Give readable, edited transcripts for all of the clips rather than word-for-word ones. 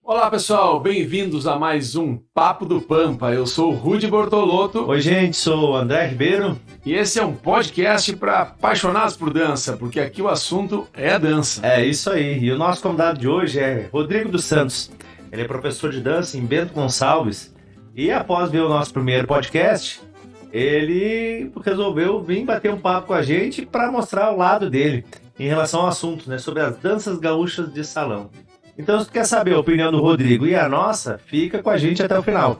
Olá pessoal, bem-vindos a mais um Papo do Pampa. Eu sou o Rudy Bortolotto. Oi gente, sou o André Ribeiro. E esse é um podcast para apaixonados por dança, porque aqui o assunto é a dança. É isso aí, e o nosso convidado de hoje é Rodrigo dos Santos. Ele é professor de dança em Bento Gonçalves. E após ver o nosso primeiro podcast, ele resolveu vir bater um papo com a gente para mostrar o lado dele em relação ao assunto, né, sobre as danças gaúchas de salão. Então, se tu quer saber a opinião do Rodrigo e a nossa, fica com a gente até o final.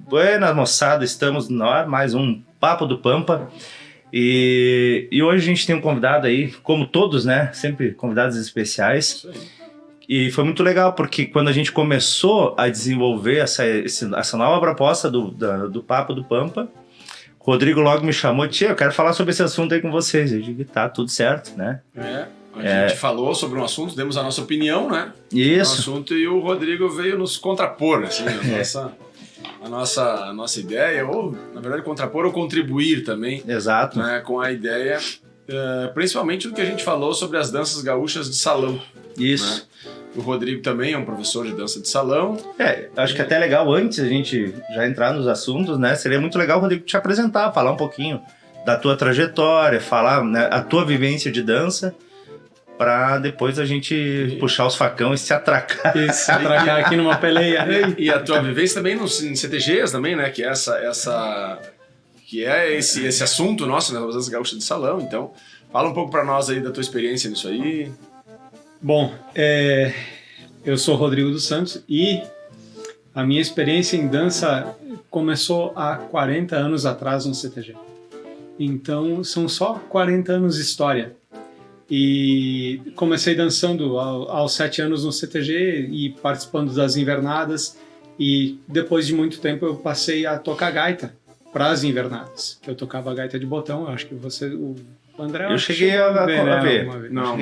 Buenas, moçada, estamos no ar, mais um Papo do Pampa. E hoje a gente tem um convidado aí, como todos, né? Sempre convidados especiais. E foi muito legal, porque quando a gente começou a desenvolver essa nova proposta do Papo do Pampa, o Rodrigo logo me chamou, tia, eu quero falar sobre esse assunto aí com vocês. Eu digo, tá, tudo certo, né? A gente falou sobre um assunto, demos a nossa opinião, né? Isso. No assunto, e o Rodrigo veio nos contrapor, assim, a nossa ideia, ou, na verdade, contrapor ou contribuir também. Exato. Né, com a ideia, principalmente do que a gente falou sobre as danças gaúchas de salão. Isso. Né? O Rodrigo também é um professor de dança de salão. Acho que até legal, antes a gente já entrar nos assuntos, né? Seria muito legal, Rodrigo, te apresentar, falar um pouquinho da tua trajetória, falar, né, a tua vivência de dança, para depois a gente puxar os facão e se atracar. E se atracar aqui numa peleia. E a tua vivência também em CTGs também, né? Que é esse assunto nosso, né? Das danças gaúchas de salão. Então, fala um pouco para nós aí da tua experiência nisso aí. Bom, eu sou Rodrigo dos Santos e a minha experiência em dança começou há 40 anos atrás no CTG. Então, são só 40 anos de história. E comecei dançando aos 7 anos no CTG e participando das invernadas, e depois de muito tempo eu passei a tocar gaita para as invernadas. Eu tocava gaita de botão, acho que o André... Eu cheguei a ver. Não,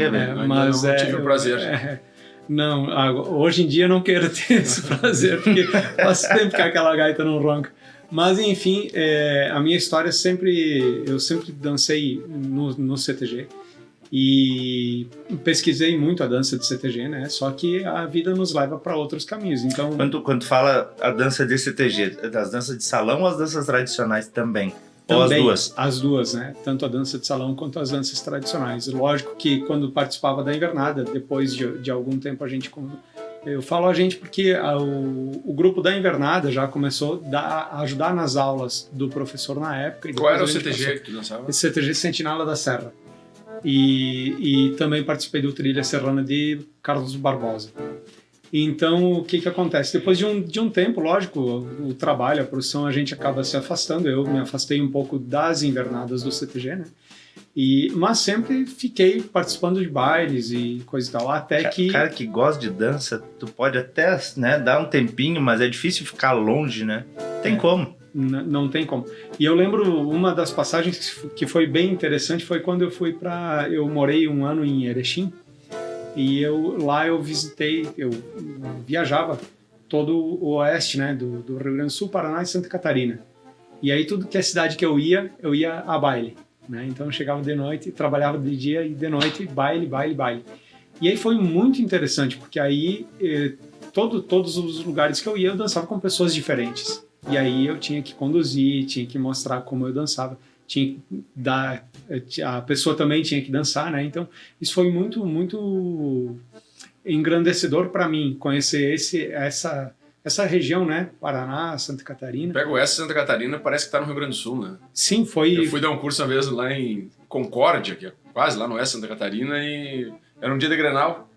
mas não tive o prazer. Não, hoje em dia eu não quero ter esse prazer, porque faz tempo que aquela gaita não ronca. Mas enfim, a minha história eu sempre dancei no CTG. E pesquisei muito a dança de CTG, né? Só que a vida nos leva para outros caminhos. Então, quando tu fala a dança de CTG, das danças de salão ou as danças tradicionais também? Ou também, as duas? As duas, né? Tanto a dança de salão quanto as danças tradicionais. Lógico que quando participava da invernada, depois de algum tempo eu falo a gente porque o grupo da invernada já começou a ajudar nas aulas do professor na época. E qual era o CTG que tu dançava? Esse CTG Sentinela da Serra. E também participei do Trilha Serrana de Carlos Barbosa. Então, o que acontece? Depois de um tempo, lógico, o trabalho, a produção, a gente acaba se afastando. Eu me afastei um pouco das invernadas do CTG, né? Mas sempre fiquei participando de bailes e coisa e tal, até que... Cara que gosta de dança, tu pode até, né, dar um tempinho, mas é difícil ficar longe, né? Tem como. Não tem como. E eu lembro uma das passagens que foi bem interessante foi quando eu morei um ano em Erechim, e lá eu visitei, eu viajava todo o oeste, né, do Rio Grande do Sul, Paraná e Santa Catarina. E aí tudo que é cidade que eu ia a baile, né? Então eu chegava de noite, trabalhava de dia, e de noite baile. E aí foi muito interessante, porque aí todos os lugares que eu ia, eu dançava com pessoas diferentes. E aí eu tinha que conduzir, tinha que mostrar como eu dançava, a pessoa também tinha que dançar, né? Então isso foi muito, muito engrandecedor para mim, conhecer essa região, né? Paraná, Santa Catarina. Pega o oeste de Santa Catarina, parece que tá no Rio Grande do Sul, né? Sim, foi... Eu fui dar um curso uma vez lá em Concórdia, que é quase lá no oeste de Santa Catarina, e era um dia de Grenal.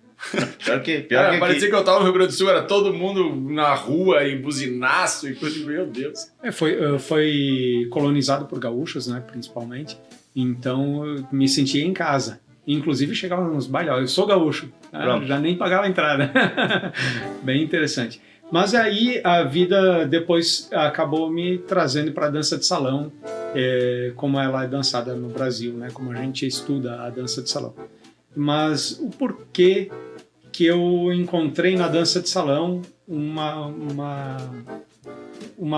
Pior que parecia que eu tava no Rio Grande do Sul, era todo mundo na rua, em buzinaço e coisa, meu Deus. Foi colonizado por gaúchos, né, principalmente, então eu me sentia em casa. Inclusive chegava nos bailes, eu sou gaúcho, já nem pagava a entrada. Bem interessante. Mas aí a vida depois acabou me trazendo para a dança de salão, como ela é dançada no Brasil, né? Como a gente estuda a dança de salão. Mas o porquê que eu encontrei na dança de salão uma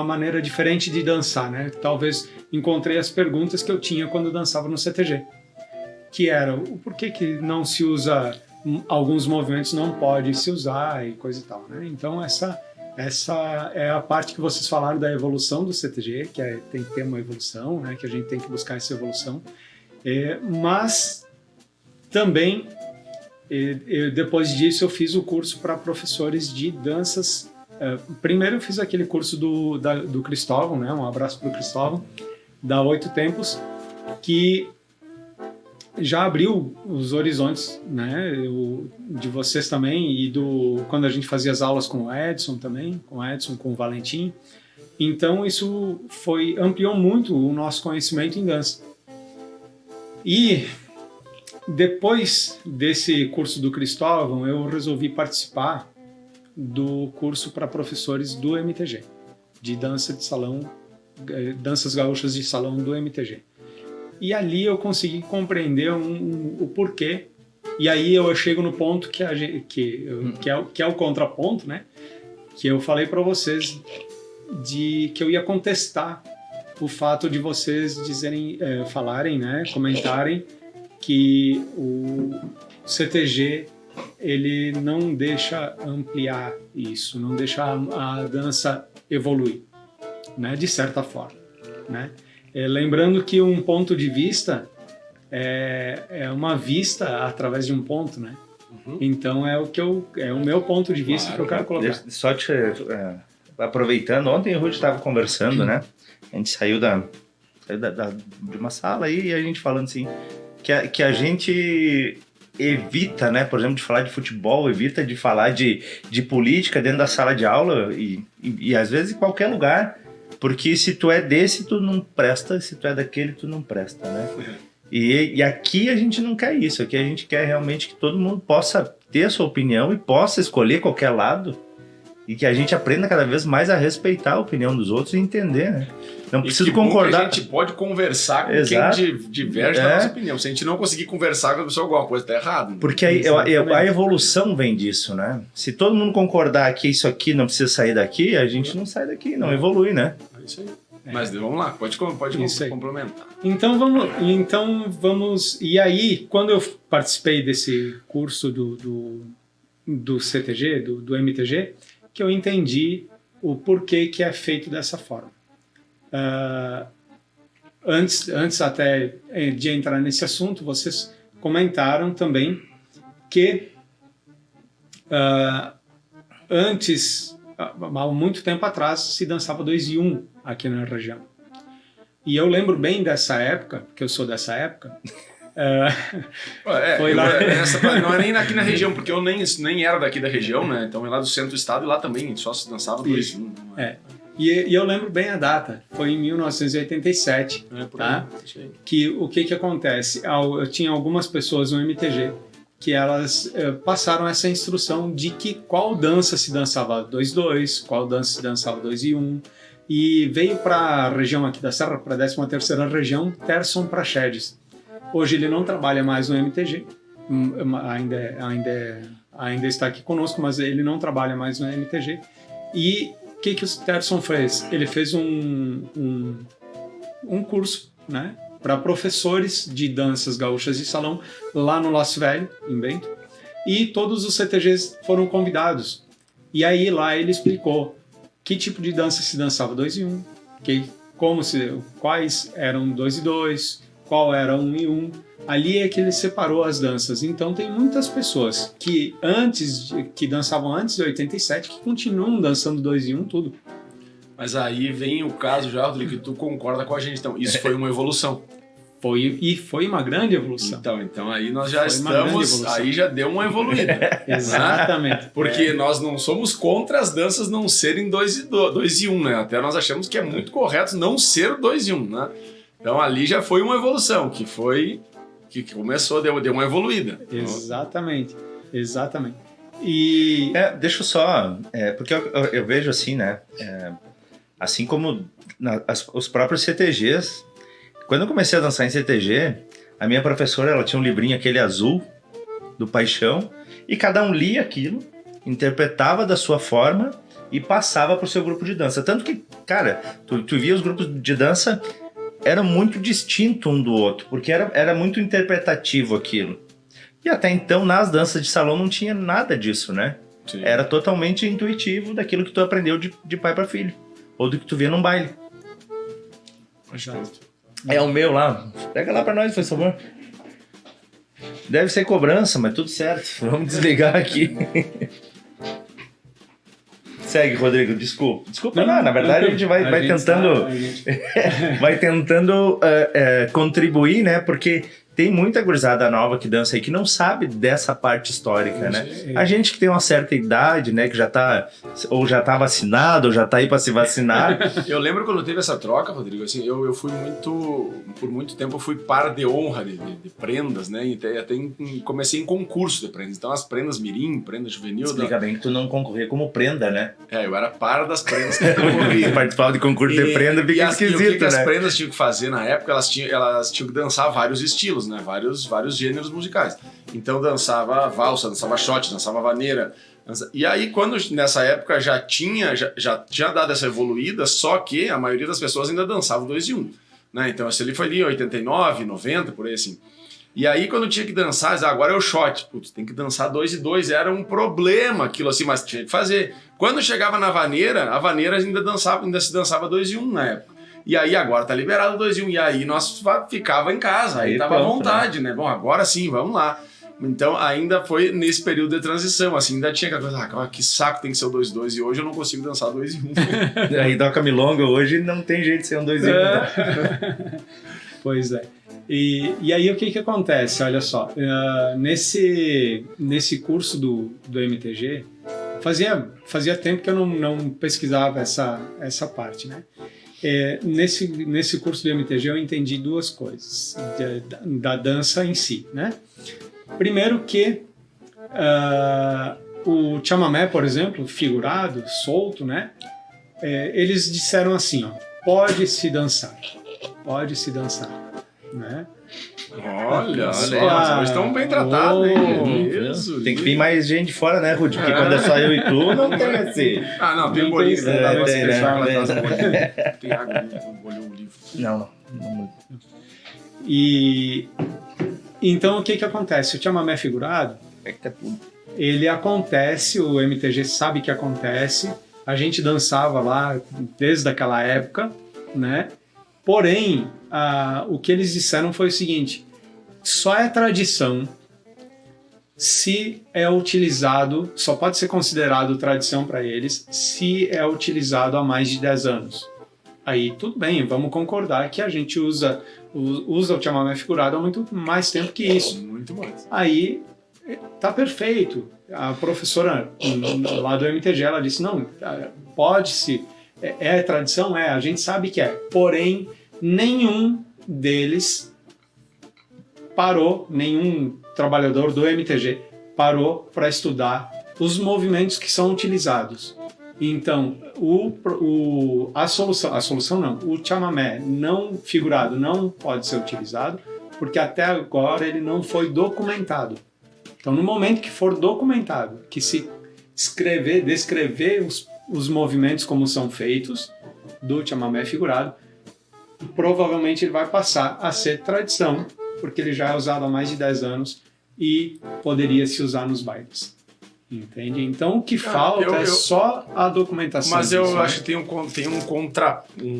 maneira diferente de dançar, né? Talvez encontrei as perguntas que eu tinha quando eu dançava no CTG, que era o porquê que não se usa, alguns movimentos não pode se usar e coisa e tal, né? Então essa é a parte que vocês falaram da evolução do CTG, que tem que ter uma evolução, né? Que a gente tem que buscar essa evolução, mas também depois disso eu fiz o curso para professores de danças. Primeiro eu fiz aquele curso do Cristóvão, né? Um abraço para o Cristóvão, da 8 Tempos, que já abriu os horizontes, né? De vocês também, e quando a gente fazia as aulas com o Edson também, com o Valentim. Então isso ampliou muito o nosso conhecimento em dança. E depois desse curso do Cristóvão, eu resolvi participar do curso para professores do MTG, de dança de salão, danças gaúchas de salão do MTG. E ali eu consegui compreender o porquê. E aí eu chego no ponto que é o contraponto, né? Que eu falei para vocês que eu ia contestar o fato de vocês falarem, né? Comentarem que o CTG ele não deixa ampliar isso, não deixa a dança evoluir, né? De certa forma, né? Lembrando que um ponto de vista é uma vista através de um ponto, né? Uhum. Então é o meu ponto de vista, claro, que eu quero colocar. Só aproveitando, ontem o Rudy estava conversando, né? A gente saiu de uma sala aí e a gente falando assim, que a gente evita, né, por exemplo, de falar de futebol, evita de falar de política dentro da sala de aula e às vezes em qualquer lugar, porque se tu é desse, tu não presta, se tu é daquele, tu não presta, né? E aqui a gente não quer isso, aqui a gente quer realmente que todo mundo possa ter a sua opinião e possa escolher qualquer lado e que a gente aprenda cada vez mais a respeitar a opinião dos outros e entender, né? Não preciso concordar. A gente pode conversar com quem diverge da nossa opinião. Se a gente não conseguir conversar com a pessoa, alguma coisa está errada. Né? Porque a evolução vem disso, né? Se todo mundo concordar que isso aqui não precisa sair daqui, a gente não sai daqui, não evolui, né? É isso aí. Mas vamos lá, pode complementar. Então vamos. E aí, quando eu participei desse curso do CTG, do MTG, que eu entendi o porquê que é feito dessa forma. Antes até de entrar nesse assunto, vocês comentaram também que antes, há muito tempo atrás, se dançava 2 e 1 aqui na região. E eu lembro bem dessa época, porque eu sou dessa época. Foi lá. Não é nem aqui na região, porque eu nem era daqui da região, né? Então é lá do centro do estado e lá também só se dançava 2 e 1. E eu lembro bem a data, foi em 1987, tá? Que o que acontece? Eu tinha algumas pessoas no MTG que elas passaram essa instrução de que qual dança se dançava 2-2, qual dança se dançava 2 e 1, e veio para a região aqui da Serra, para a 13ª região, Terson Praxedes. Hoje ele não trabalha mais no MTG, ainda está aqui conosco, mas ele não trabalha mais no MTG. E o que o Terson fez? Ele fez um curso, né, para professores de danças gaúchas de salão lá no Laço Velho, em Bento, e todos os CTGs foram convidados. E aí lá ele explicou que tipo de dança se dançava 2 e 1, quais eram 2 e 2, qual era 1 e 1. Ali é que ele separou as danças. Então tem muitas pessoas que dançavam antes de 87 que continuam dançando 2 e 1 tudo. Mas aí vem o caso já, Rodrigo, que tu concorda com a gente. Então, isso foi uma evolução. Foi uma grande evolução. Então aí nós já estamos, aí já deu uma evoluída. Exatamente. Porque nós não somos contra as danças não serem 2 e 1, né? Até nós achamos que é muito correto não ser 2 e 1, né? Então ali já foi uma evolução, que começou, deu uma evoluída. Exatamente. E Deixa eu só, porque eu vejo assim, né? Assim como os próprios CTGs. Quando eu comecei a dançar em CTG, a minha professora, ela tinha um livrinho aquele azul do Paixão, e cada um lia aquilo, interpretava da sua forma e passava para o seu grupo de dança. Tanto que, cara, tu via os grupos de dança, era muito distinto um do outro, porque era muito interpretativo aquilo. E até então, nas danças de salão, não tinha nada disso, né? Sim. Era totalmente intuitivo daquilo que tu aprendeu de pai para filho, ou do que tu via num baile. Exato. É o meu lá. Pega lá pra nós, por favor. Deve ser cobrança, mas tudo certo. Vamos desligar aqui. Segue, Rodrigo. Desculpa. Desculpa, não. Na verdade, a gente vai tentando... vai tentando contribuir, né? Porque tem muita gurizada nova que dança aí que não sabe dessa parte histórica, né? A gente que tem uma certa idade, né? Que já tá... Ou já tá vacinado, ou já tá aí pra se vacinar. Eu lembro quando teve essa troca, Rodrigo, assim, eu fui muito... Por muito tempo eu fui par de honra de prendas, né? E até comecei em concurso de prendas. Então as prendas mirim, prenda juvenil... Explica bem que tu não concorria como prenda, né? Eu era par das prendas que eu concorria. Participar de concurso de prenda fica esquisito, e o que né? as prendas tinham que fazer na época, elas tinham que dançar vários estilos, né? Vários gêneros musicais. Então dançava valsa, dançava shot, dançava vaneira. E aí, quando nessa época já tinha dado essa evoluída, só que a maioria das pessoas ainda dançava 2 e 1. Né? Então, esse ali foi ali 89, 90, por aí assim. E aí, quando tinha que dançar, agora é o shot. Putz, tem que dançar 2 e 2. Era um problema aquilo assim, mas tinha que fazer. Quando chegava na vaneira, a vaneira ainda se dançava 2 e 1 na época. E aí, agora tá liberado 2 e 1. E aí, nós ficava em casa. Aí tava à vontade, né? Bom, agora sim, vamos lá. Então, ainda foi nesse período de transição, assim, ainda tinha aquela coisa, que saco tem que ser o 2 e 2. E hoje eu não consigo dançar 2 e 1. Aí, toca milonga, hoje não tem jeito de ser um 2 e 1. Pois é. E aí o que acontece? Olha só, nesse curso do MTG, fazia tempo que eu não pesquisava essa parte, né? Nesse curso do MTG eu entendi 2 coisas da dança em si, né? Primeiro que o chamamé, por exemplo, figurado, solto, né? Eles disseram assim, ó, pode-se dançar, né? Olha só, eles estão bem tratados, hein? Tem que vir mais gente fora, né, Rudy? Porque quando é só eu e tu, não tem assim. Não, tem bolinho, né? Tem água, molhou o livro. Não. E então o que acontece? O chamamé figurado, ele acontece, o MTG sabe que acontece, a gente dançava lá desde aquela época, né? Porém, o que eles disseram foi o seguinte: só é tradição se é utilizado, só pode ser considerado tradição para eles se é utilizado há mais de 10 anos. Aí tudo bem, vamos concordar que a gente usa o chamamé figurado há muito mais tempo que isso. Muito mais. Aí tá perfeito. A professora lá do MTG, ela disse, não, pode-se, é tradição? A gente sabe que é. Porém, nenhum deles parou, nenhum trabalhador do MTG parou para estudar os movimentos que são utilizados. Então, a solução não, o chamamé não figurado não pode ser utilizado, porque até agora ele não foi documentado. Então, no momento que for documentado, que se descrever os movimentos como são feitos do chamamé figurado, provavelmente ele vai passar a ser tradição, porque ele já é usado há mais de 10 anos e poderia se usar nos bailes. Entende? Então o que falta é só a documentação. Mas eu acho que tem um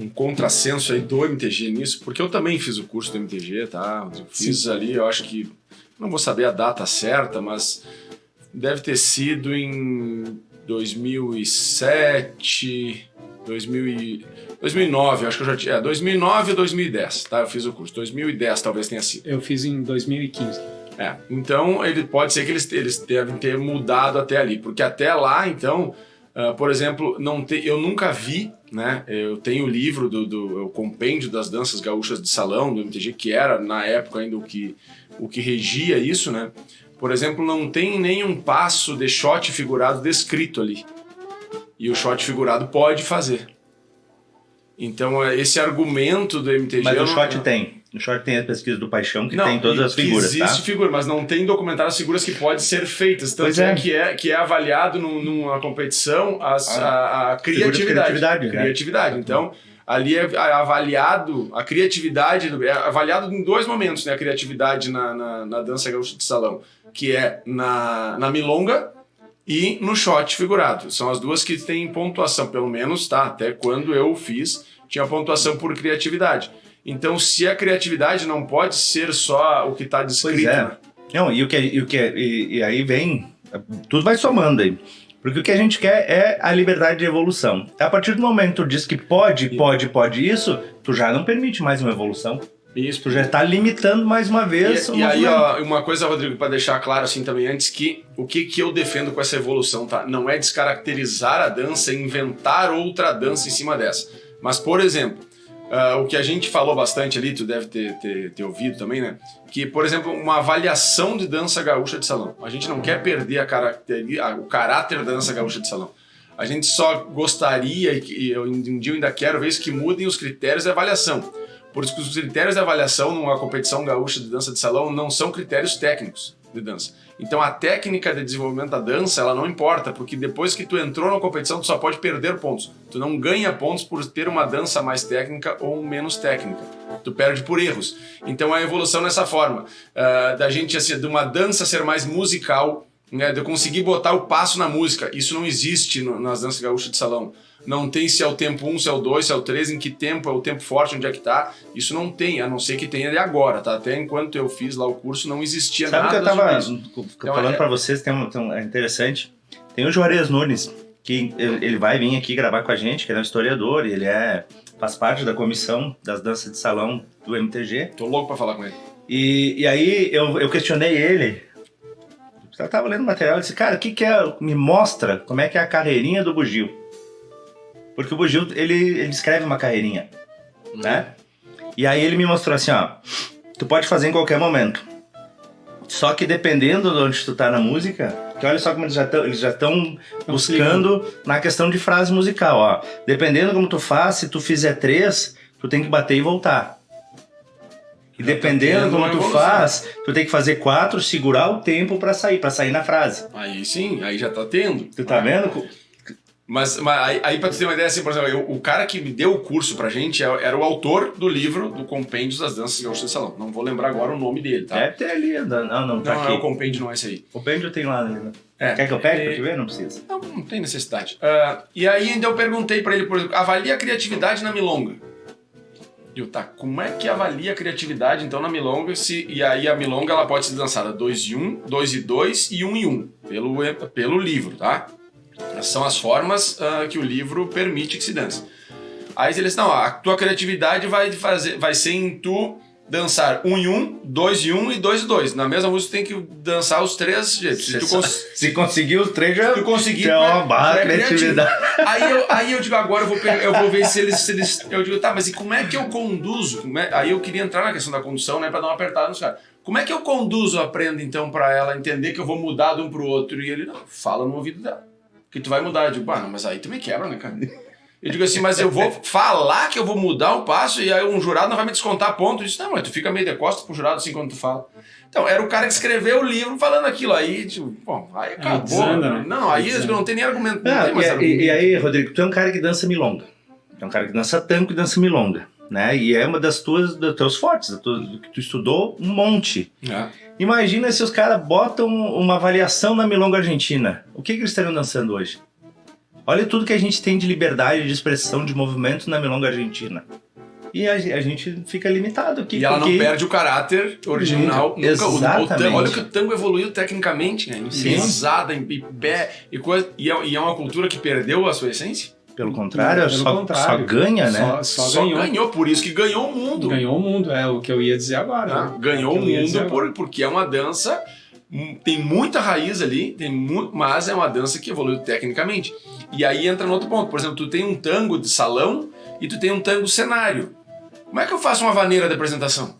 contrassenso aí do MTG nisso, porque eu também fiz o curso do MTG, tá? Eu fiz ali, eu acho que, não vou saber a data certa, mas deve ter sido em 2007, 2009, acho que eu já tinha. 2009 ou 2010, tá? Eu fiz o curso. 2010 talvez tenha sido. Eu fiz em 2015. Então pode ser que eles devem ter mudado até ali, porque até lá, então, por exemplo, eu nunca vi, né? Eu tenho o livro o compêndio das danças gaúchas de salão do MTG, que era na época ainda o que regia isso, né? Por exemplo, não tem nenhum passo de shot figurado descrito ali. E o shot figurado pode fazer. Então, esse argumento do MTG... Mas o shot tem. No short tem a pesquisa do Paixão, que tem todas as figuras, existe tá? figura, mas não tem documentário as figuras que podem ser feitas. Tanto que é avaliado numa competição a criatividade. Criatividade. Então, ali é avaliado a criatividade, é avaliado em 2 momentos, né? A criatividade na dança gaúcha de salão, que é na milonga e no shot figurado. São as 2 que têm pontuação, pelo menos, tá? Até quando eu fiz, tinha pontuação por criatividade. Então, se a criatividade não pode ser só o que está descrito... Pois é. Né? Não, e aí vem... Tudo vai somando aí. Porque o que a gente quer é a liberdade de evolução. A partir do momento que tu diz que pode isso, tu já não permite mais uma evolução. Isso. Tu já está limitando mais uma vez. E aí, ó, uma coisa, Rodrigo, para deixar claro assim também antes, que o que eu defendo com essa evolução, tá? Não é descaracterizar a dança, inventar outra dança em cima dessa. Mas, por exemplo... o que a gente falou bastante ali, tu deve ter ouvido também, né? Que, por exemplo, uma avaliação de dança gaúcha de salão. A gente não quer perder o caráter da dança gaúcha de salão. A gente só gostaria, e um dia eu ainda quero ver isso, que mudem os critérios de avaliação. Por isso que os critérios de avaliação numa competição gaúcha de dança de salão não são critérios técnicos de dança. Então a técnica de desenvolvimento da dança, ela não importa, porque depois que tu entrou na competição, tu só pode perder pontos. Tu não ganha pontos por ter uma dança mais técnica ou menos técnica. Tu perde por erros. Então a evolução nessa forma, da gente, assim, de uma dança ser mais musical, né, de eu conseguir botar o passo na música. Isso não existe nas danças gaúchas de salão. Não tem se é o tempo 1, se é o 2, se é o 3, em que tempo é o tempo forte, onde é que tá. Isso não tem, a não ser que tenha de agora, tá? Até enquanto eu fiz lá o curso, não existia nada. Sabe que eu tava falando pra vocês, é interessante. Tem o Juarez Nunes, que ele vai vir aqui gravar com a gente, que ele é um historiador, e ele faz parte da comissão das danças de salão do MTG. Tô louco pra falar com ele. E aí eu questionei ele. Eu tava lendo material e disse, cara, o que é? Me mostra como é que é a carreirinha do bugio. Porque o bugio, ele descreve uma carreirinha, né? E aí ele me mostrou assim, ó, tu pode fazer em qualquer momento. Só que dependendo de onde tu tá na música, que olha só como eles já estão buscando na questão de frase musical, ó. Dependendo como tu faz, se tu fizer 3, tu tem que bater e voltar. E dependendo como tu faz, tu tem que fazer 4, segurar o tempo pra sair na frase. Aí sim, aí já tá tendo. Tu tá vendo? Mas aí pra tu ter uma ideia, assim, por exemplo, o cara que me deu o curso pra gente era o autor do livro do Compêndio das Danças Gaúchas de Salão. Não vou lembrar agora o nome dele, tá? Deve ter ali, não tá aqui. Não, é o Compêndio, não é esse aí. O Compêndio tem lá, né? Quer que eu pegue pra te ver? Não precisa. Não tem necessidade. E aí ainda eu perguntei pra ele, por exemplo, avalia a criatividade na milonga. E eu, tá, como é que avalia a criatividade então na milonga? E aí a milonga ela pode ser dançada 2 e 1, 2 e 2 e 1 e 1, pelo livro, tá? São as formas que o livro permite que se dance. Aí eles não, a tua criatividade vai ser em tu dançar 1 e 1, 2 e 1 e 2 e 2. Na mesma música tu tem que dançar os 3 jeitos. Se conseguir os 3 já é uma barra criatividade. Aí eu digo, agora eu vou ver se eles... Eu digo, tá, mas e como é que eu conduzo? Aí eu queria entrar na questão da condução, né, pra dar uma apertada nos caras. Como é que eu conduzo, aprendo então pra ela entender que eu vou mudar de um pro outro? E ele, não, fala no ouvido dela. Que tu vai mudar. Eu digo, não, mas aí tu me quebra, né, cara? Eu digo assim, mas eu vou falar que eu vou mudar o passo e aí um jurado não vai me descontar ponto. Eu disse, não, mas tu fica meio de costas pro jurado assim quando tu fala. Então, era o cara que escreveu o livro falando aquilo. Aí, tipo, bom, aí acabou. Desanda, né? Não, aí eu não tem nem argumento. Não, não tem mais argumento. E aí, Rodrigo, tu é um cara que dança milonga. Tu é um cara que dança tango e dança milonga, né? E é uma dos teus fortes, do que tu estudou um monte. Imagina se os caras botam uma avaliação na milonga argentina. O que eles estariam dançando hoje? Olha tudo que a gente tem de liberdade de expressão de movimento na milonga argentina. E a gente fica limitado aqui. E ela não perde o caráter original. Nunca. Exatamente. Olha que o tango evoluiu tecnicamente, né? Em pisada, em pé e coisa. E é uma cultura que perdeu a sua essência? Pelo contrário, só ganha, né? Só ganhou, por isso que ganhou o mundo. Ganhou o mundo, é o que eu ia dizer agora. Né? Ganhou o mundo porque é uma dança, tem muita raiz ali, mas é uma dança que evoluiu tecnicamente. E aí entra no outro ponto. Por exemplo, tu tem um tango de salão e tu tem um tango cenário. Como é que eu faço uma vaneira de apresentação?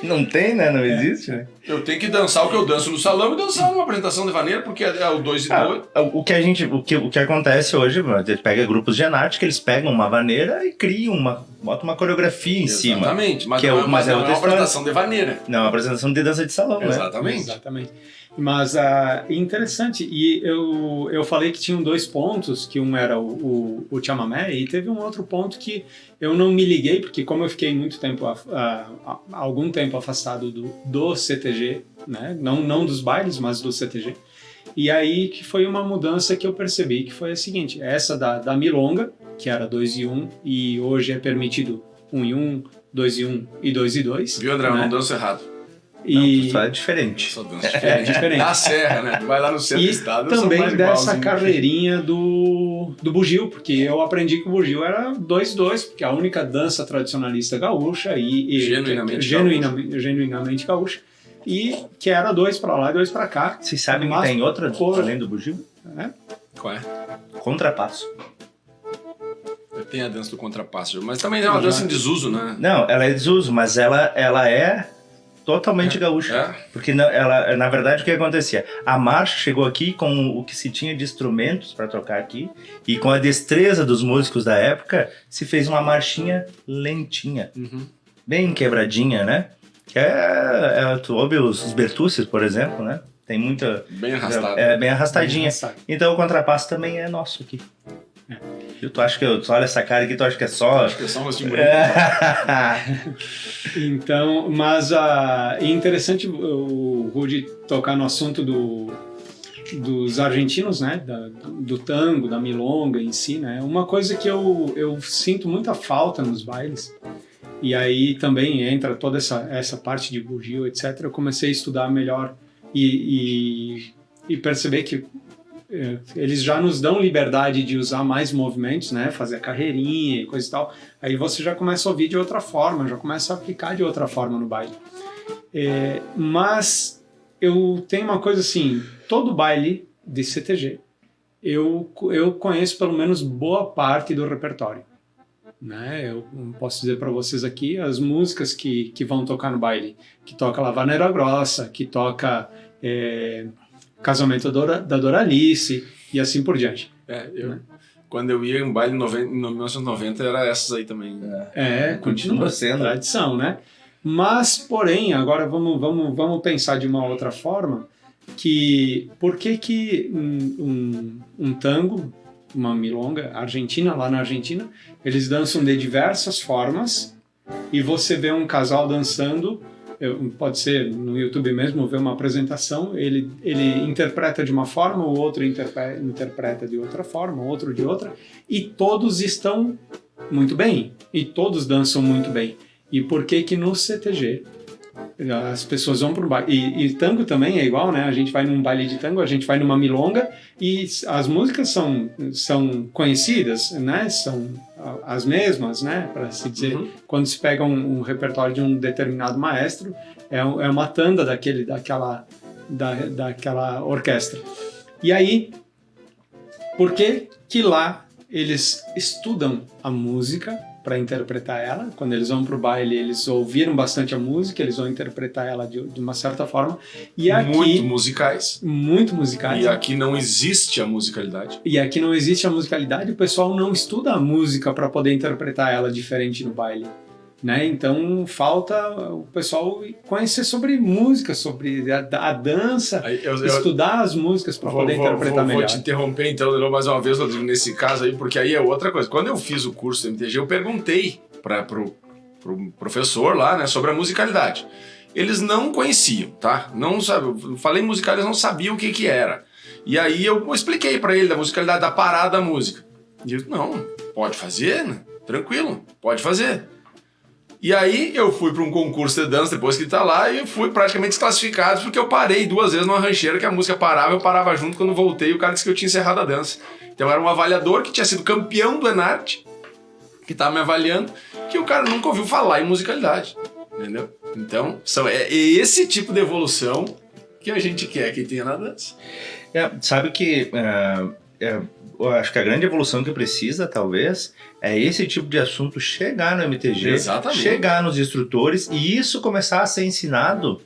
Não tem, né? Não existe, né? Eu tenho que dançar o que eu danço no salão e dançar numa apresentação de vaneira, porque é o 2 e 2. O que acontece hoje, mano, você pega grupos de arte que eles pegam uma vaneira e criam botam uma coreografia em cima. Exatamente, mas que não, mas não é outra uma história. apresentação de vaneira. Não, é uma apresentação de dança de salão, né? Exatamente. Mas interessante, e eu falei que tinham 2 pontos, que um era o chamamé, e teve um outro ponto que eu não me liguei, porque como eu fiquei muito tempo, algum tempo afastado do CTG, né? Não dos bailes, mas do CTG, e aí que foi uma mudança que eu percebi, que foi a seguinte, essa da milonga, que era 2 e 1, e hoje é permitido 1 e 1, 2 e 1 e 2 e 2. Viu, André? Né? Eu não danço errado. Não, só é diferente. Só danço diferente. Na serra, né? Vai lá no centro do estado, e eu sou também mais dessa igualzinho. carreirinha do bugio, porque eu aprendi que o bugio era 2-2, porque é a única dança tradicionalista gaúcha e genuinamente gaúcha, e que era 2 pra lá e 2 pra cá. Vocês sabem que tem outra além do bugio? Qual é? Contrapasso. Tem a dança do contrapasso, mas também é uma dança em desuso, né? Não, ela é desuso, mas ela é totalmente gaúcha. Porque ela, na verdade, o que acontecia? A marcha chegou aqui com o que se tinha de instrumentos para tocar aqui, e com a destreza dos músicos da época, se fez uma marchinha lentinha, bem quebradinha, né? Que tu ouve os Bertucci, por exemplo, né? Tem muita... Bem arrastada. É bem arrastadinha. Então o contrapasso também é nosso aqui. Tu acha que tu olha essa cara aqui, tu acha que é só... Acho que é só um rostinho bonito. Então, mas é interessante o Rudy tocar no assunto dos argentinos, né? Do tango, da milonga em si, né? Uma coisa que eu sinto muita falta nos bailes, e aí também entra toda essa parte de bugio, etc. Eu comecei a estudar melhor e perceber que eles já nos dão liberdade de usar mais movimentos, né? Fazer a carreirinha e coisa e tal. Aí você já começa a ouvir de outra forma, já começa a aplicar de outra forma no baile. Mas eu tenho uma coisa assim, todo baile de CTG, eu conheço pelo menos boa parte do repertório. Né? Eu posso dizer para vocês aqui as músicas que vão tocar no baile, que toca La Vaneira Grossa, que toca... Casamento da Doralice e assim por diante. Quando eu ia em um baile em 1990, era essas aí também. Continua sendo tradição, né? Mas, porém, agora vamos pensar de uma outra forma, que por que um tango, uma milonga argentina, lá na Argentina, eles dançam de diversas formas, e você vê um casal dançando, pode ser no YouTube mesmo, ver uma apresentação, ele interpreta de uma forma, o outro interpreta de outra forma, o outro de outra, e todos estão muito bem, e todos dançam muito bem. E por que no CTG as pessoas vão para um baile? E tango também é igual, né? A gente vai num baile de tango, a gente vai numa milonga, e as músicas são conhecidas, né? São as mesmas, né? Para se dizer, quando se pega um repertório de um determinado maestro, é uma tanda daquela orquestra. E aí, por que lá eles estudam a música para interpretar ela? Quando eles vão para o baile, eles ouviram bastante a música, eles vão interpretar ela de uma certa forma. E aqui, muito musicais. E aqui não existe a musicalidade. O pessoal não estuda a música para poder interpretar ela diferente no baile. Né? Então falta o pessoal conhecer sobre música, sobre a dança, estudar as músicas para poder interpretar melhor. Vou te interromper então mais uma vez, Rodrigo, nesse caso aí, porque aí é outra coisa. Quando eu fiz o curso do MTG, eu perguntei pro professor lá, né, sobre a musicalidade. Eles não conheciam, tá? Não sabiam. Eu falei musical, eles não sabiam o que era. E aí eu expliquei para ele da musicalidade, da parada da música. E ele, não, pode fazer, né? Tranquilo, pode fazer. E aí eu fui para um concurso de dança depois que ele tá lá, e fui praticamente desclassificado porque eu parei 2 vezes numa rancheira que a música parava, eu parava junto. Quando voltei, o cara disse que eu tinha encerrado a dança. Então era um avaliador que tinha sido campeão do Enarte, que tava me avaliando, que o cara nunca ouviu falar em musicalidade, entendeu? Então é esse tipo de evolução que a gente quer que tenha na dança. Sabe que eu acho que a grande evolução que precisa, talvez, é esse tipo de assunto chegar no MTG, Exatamente. chegar nos instrutores e isso começar a ser ensinado,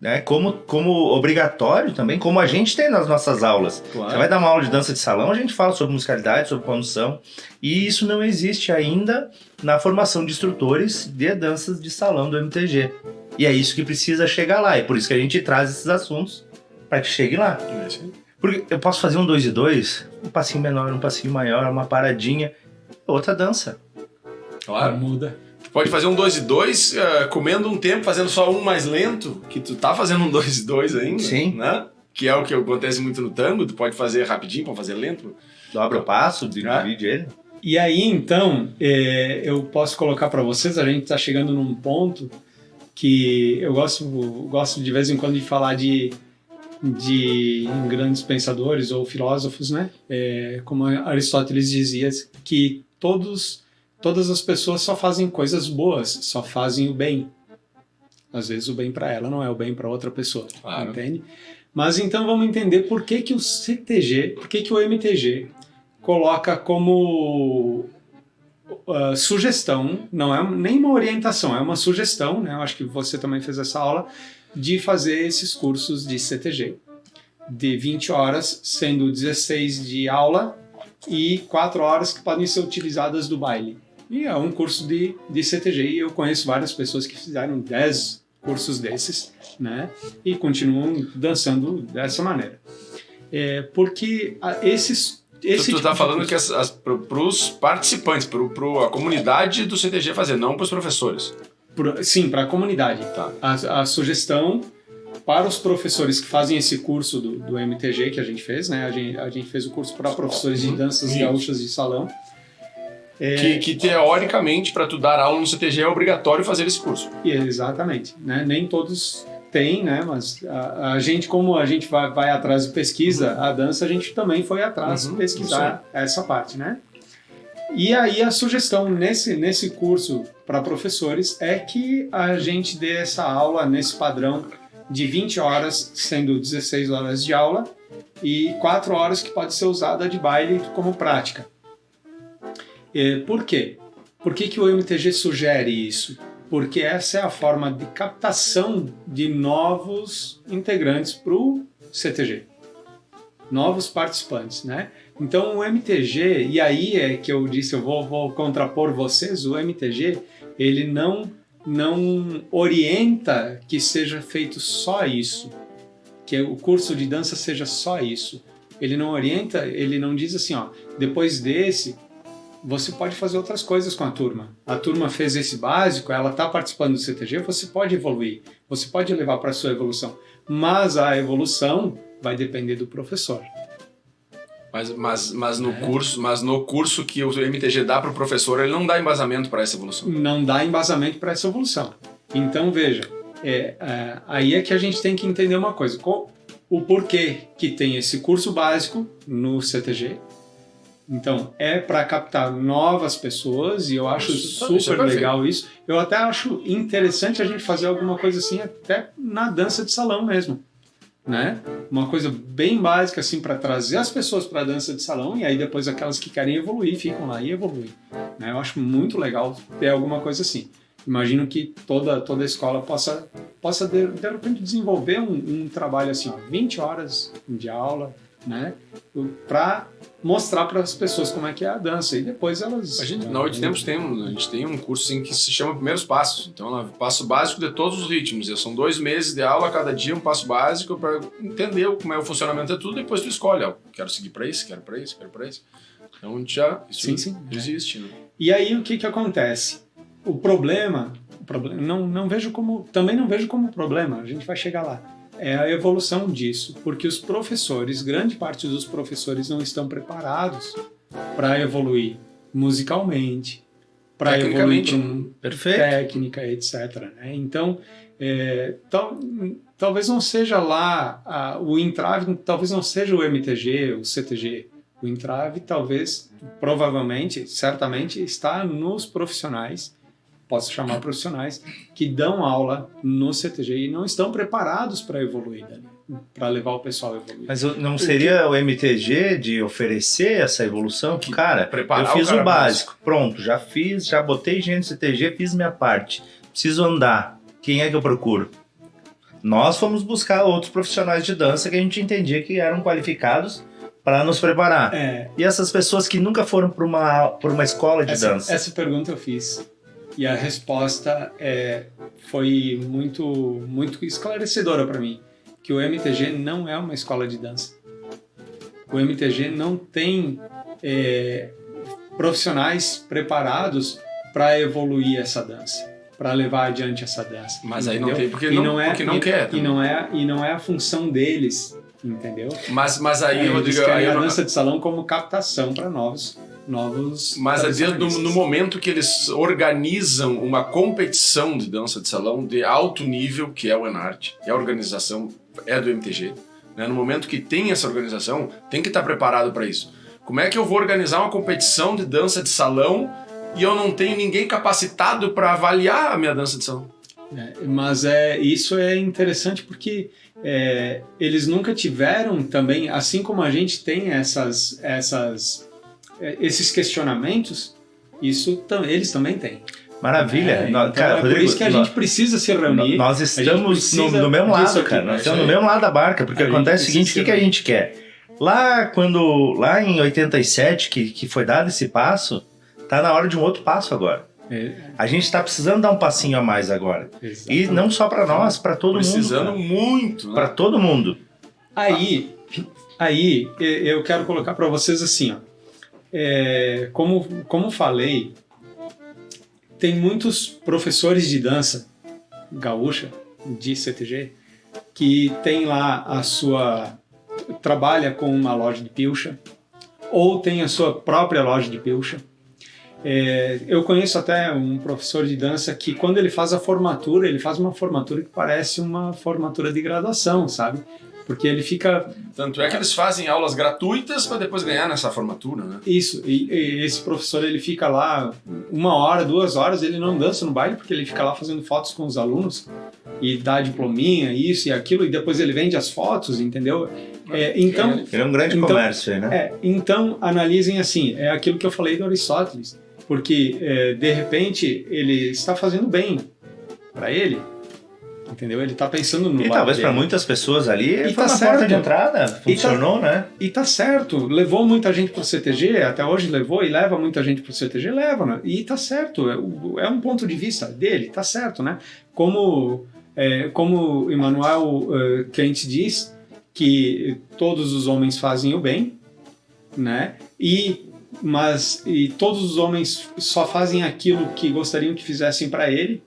né, como obrigatório também, como a gente tem nas nossas aulas. Claro. Você vai dar uma aula de dança de salão, a gente fala sobre musicalidade, sobre condução, e isso não existe ainda na formação de instrutores de danças de salão do MTG. E é isso que precisa chegar lá, e por isso que a gente traz esses assuntos para que chegue lá. É isso aí. Porque eu posso fazer um 2 e 2, um passinho menor, um passinho maior, uma paradinha, outra dança. Claro. Muda. Tu pode fazer um 2 e 2 comendo um tempo, fazendo só um mais lento, que tu tá fazendo um 2 e 2 ainda. Sim. Né? Que é o que acontece muito no tango, tu pode fazer rapidinho, pode fazer lento. Dobra o passo, divide ele. E aí, então, eu posso colocar para vocês, a gente está chegando num ponto que eu gosto de vez em quando de falar de grandes pensadores ou filósofos, né? Como Aristóteles dizia, que todas as pessoas só fazem coisas boas, só fazem o bem. Às vezes o bem para ela não é o bem para outra pessoa, Claro. entende? Mas então vamos entender por que o CTG, por que o MTG coloca como sugestão, não é nem uma orientação, é uma sugestão, né? Eu acho que você também fez essa aula, de fazer esses cursos de CTG, de 20 horas, sendo 16 de aula e 4 horas que podem ser utilizadas do baile. E é um curso de CTG, e eu conheço várias pessoas que fizeram 10 cursos desses, né? E continuam dançando dessa maneira. Porque Tu tá falando que pros participantes, a comunidade do CTG fazer, não pros professores. Sim, para a comunidade. Tá. A sugestão para os professores que fazem esse curso do MTG que a gente fez, né? A gente fez o curso para professores de danças gaúchas de salão. Que teoricamente, para tu dar aula no CTG, é obrigatório fazer esse curso. Exatamente. Né? Nem todos têm, né? Mas a gente, como a gente vai atrás de pesquisa, a dança, a gente também foi atrás de pesquisar essa parte, né? E aí a sugestão nesse curso para professores é que a gente dê essa aula nesse padrão de 20 horas, sendo 16 horas de aula, e 4 horas que pode ser usada de baile como prática. Por quê? Por que o MTG sugere isso? Porque essa é a forma de captação de novos integrantes para o CTG. Novos participantes, né? Então o MTG, e aí é que eu disse, eu vou contrapor vocês, o MTG, ele não orienta que seja feito só isso, que o curso de dança seja só isso. Ele não orienta, ele não diz assim, ó, depois desse, você pode fazer outras coisas com a turma. A turma fez esse básico, ela está participando do CTG, você pode evoluir, você pode levar para a sua evolução, mas a evolução vai depender do professor. Mas no curso que o MTG dá para o professor, ele não dá embasamento para essa evolução. Não dá embasamento para essa evolução. Então, veja, aí é que a gente tem que entender uma coisa. O porquê que tem esse curso básico no CTG. Então, é para captar novas pessoas, e eu acho super legal isso. Eu até acho interessante a gente fazer alguma coisa assim, até na dança de salão mesmo. Né? Uma coisa bem básica assim para trazer as pessoas para a dança de salão, e aí depois aquelas que querem evoluir ficam lá e evoluem. Né? Eu acho muito legal ter alguma coisa assim. Imagino que toda a escola possa de repente desenvolver um trabalho assim, ó, 20 horas de aula, né? Para mostrar para as pessoas como é que é a dança, e depois elas... Na 8 Tempos a gente tem um curso assim, que se chama Primeiros Passos. Então, passo básico de todos os ritmos. São 2 meses de aula, cada dia um passo básico para entender como é o funcionamento de tudo, depois tu escolhe, ó, quero seguir para isso, quero para isso, quero para isso. Então, isso existe. Né? E aí, o que acontece? O problema também não vejo como problema, a gente vai chegar lá. É a evolução disso, porque os professores, grande parte dos professores não estão preparados para evoluir musicalmente, para evoluir técnica, etc. Né? Então, talvez não seja lá o entrave, talvez não seja o MTG, o CTG. O entrave provavelmente, certamente, está nos profissionais, posso chamar profissionais, que dão aula no CTG e não estão preparados para evoluir dali. para levar o pessoal a evoluir. Mas não seria o MTG de oferecer essa evolução? Cara, preparar eu fiz o cara o básico, pronto, já botei gente no CTG, fiz minha parte. Preciso andar. Quem é que eu procuro? Nós fomos buscar outros profissionais de dança que a gente entendia que eram qualificados para nos preparar. E essas pessoas que nunca foram para uma escola de dança? Essa pergunta eu fiz. E a resposta foi muito, muito esclarecedora para mim. Que o MTG não é uma escola de dança. O MTG não tem profissionais preparados para evoluir essa dança, para levar adiante essa dança. Mas entendeu? aí não tem, porque não quer. E não é a função deles, entendeu? Mas aí, Rodrigo... Eles querem a dança de salão como captação para novos Mas no momento que eles organizam uma competição de dança de salão de alto nível, que é o Enarte, que a organização é do MTG, né? No momento que tem essa organização, tem que estar preparado para isso. Como é que eu vou organizar uma competição de dança de salão e eu não tenho ninguém capacitado para avaliar a minha dança de salão? Mas isso é interessante porque eles nunca tiveram também, assim como a gente tem esses questionamentos, eles também têm. Maravilha. Então cara, por isso que a gente precisa se reunir. Nós estamos no mesmo lado, cara. Nós estamos no mesmo lado da barca, porque acontece o seguinte, o que a gente quer? Lá em 87, que foi dado esse passo, tá na hora de um outro passo agora. A gente está precisando dar um passinho a mais agora. Exatamente. E não só para nós, para todo mundo. Precisando muito. Né? Para todo mundo. Aí eu quero colocar para vocês assim, ó. Como falei, tem muitos professores de dança gaúcha, de CTG, que tem lá trabalha com uma loja de pilcha, ou tem a sua própria loja de pilcha. Eu conheço até um professor de dança que quando ele faz a formatura, ele faz uma formatura que parece uma formatura de graduação, sabe? Porque ele fica... Tanto é que eles fazem aulas gratuitas para depois ganhar nessa formatura, né? Isso, e esse professor ele fica lá 1 hora, 2 horas, ele não dança no baile porque ele fica lá fazendo fotos com os alunos e dá diplominha, isso e aquilo, e depois ele vende as fotos, entendeu? Então, ele é um grande comércio aí, né? Então, analisem assim, é aquilo que eu falei do Aristóteles, porque de repente ele está fazendo bem para ele, entendeu? Ele tá pensando no... E talvez para muitas pessoas ali foi uma porta de entrada, funcionou, né? E tá certo, levou muita gente pro CTG, até hoje levou e leva muita gente pro CTG, leva, né? E tá certo, é um ponto de vista dele, tá certo, né? Como Immanuel Kant diz, que todos os homens fazem o bem, né? E todos os homens só fazem aquilo que gostariam que fizessem para ele,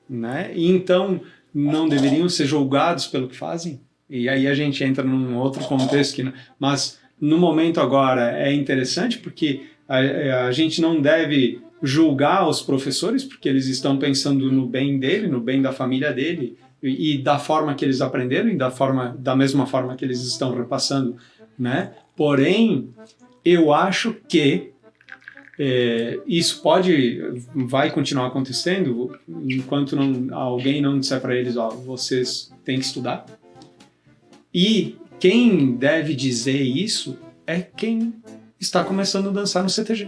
né? E então não deveriam ser julgados pelo que fazem. E aí a gente entra num outro contexto mas no momento agora é interessante porque a gente não deve julgar os professores porque eles estão pensando no bem dele, no bem da família dele e da forma que eles aprenderam e da mesma forma que eles estão repassando, né? Porém, eu acho que isso vai continuar acontecendo enquanto alguém não disser para eles, vocês têm que estudar. E quem deve dizer isso é quem está começando a dançar no CTG.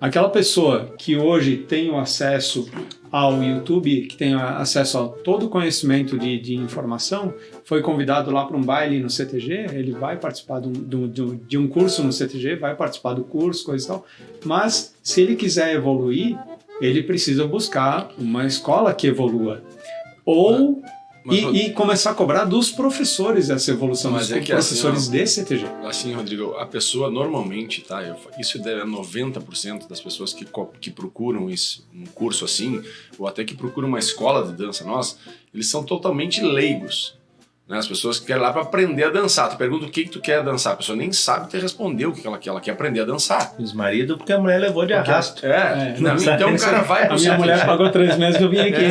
Aquela pessoa que hoje tem o acesso ao YouTube, que tem acesso a todo o conhecimento de informação, foi convidado lá para um baile no CTG, ele vai participar de um curso no CTG, vai participar do curso, coisa e tal, mas se ele quiser evoluir, ele precisa buscar uma escola que evolua. E começar a cobrar dos professores essa evolução, dos professores de CTG. Assim, Rodrigo, a pessoa normalmente, tá? Isso é 90% das pessoas que procuram isso, um curso assim, ou até que procuram uma escola de dança nossa, eles são totalmente leigos. Né? As pessoas que querem lá para aprender a dançar. Tu pergunta o que tu quer dançar, a pessoa nem sabe te responder o que ela quer. Ela quer aprender a dançar. Os maridos, porque a mulher levou de arrasto. Então o cara vai pro CTG. A minha mulher pagou 3 meses que eu vim aqui.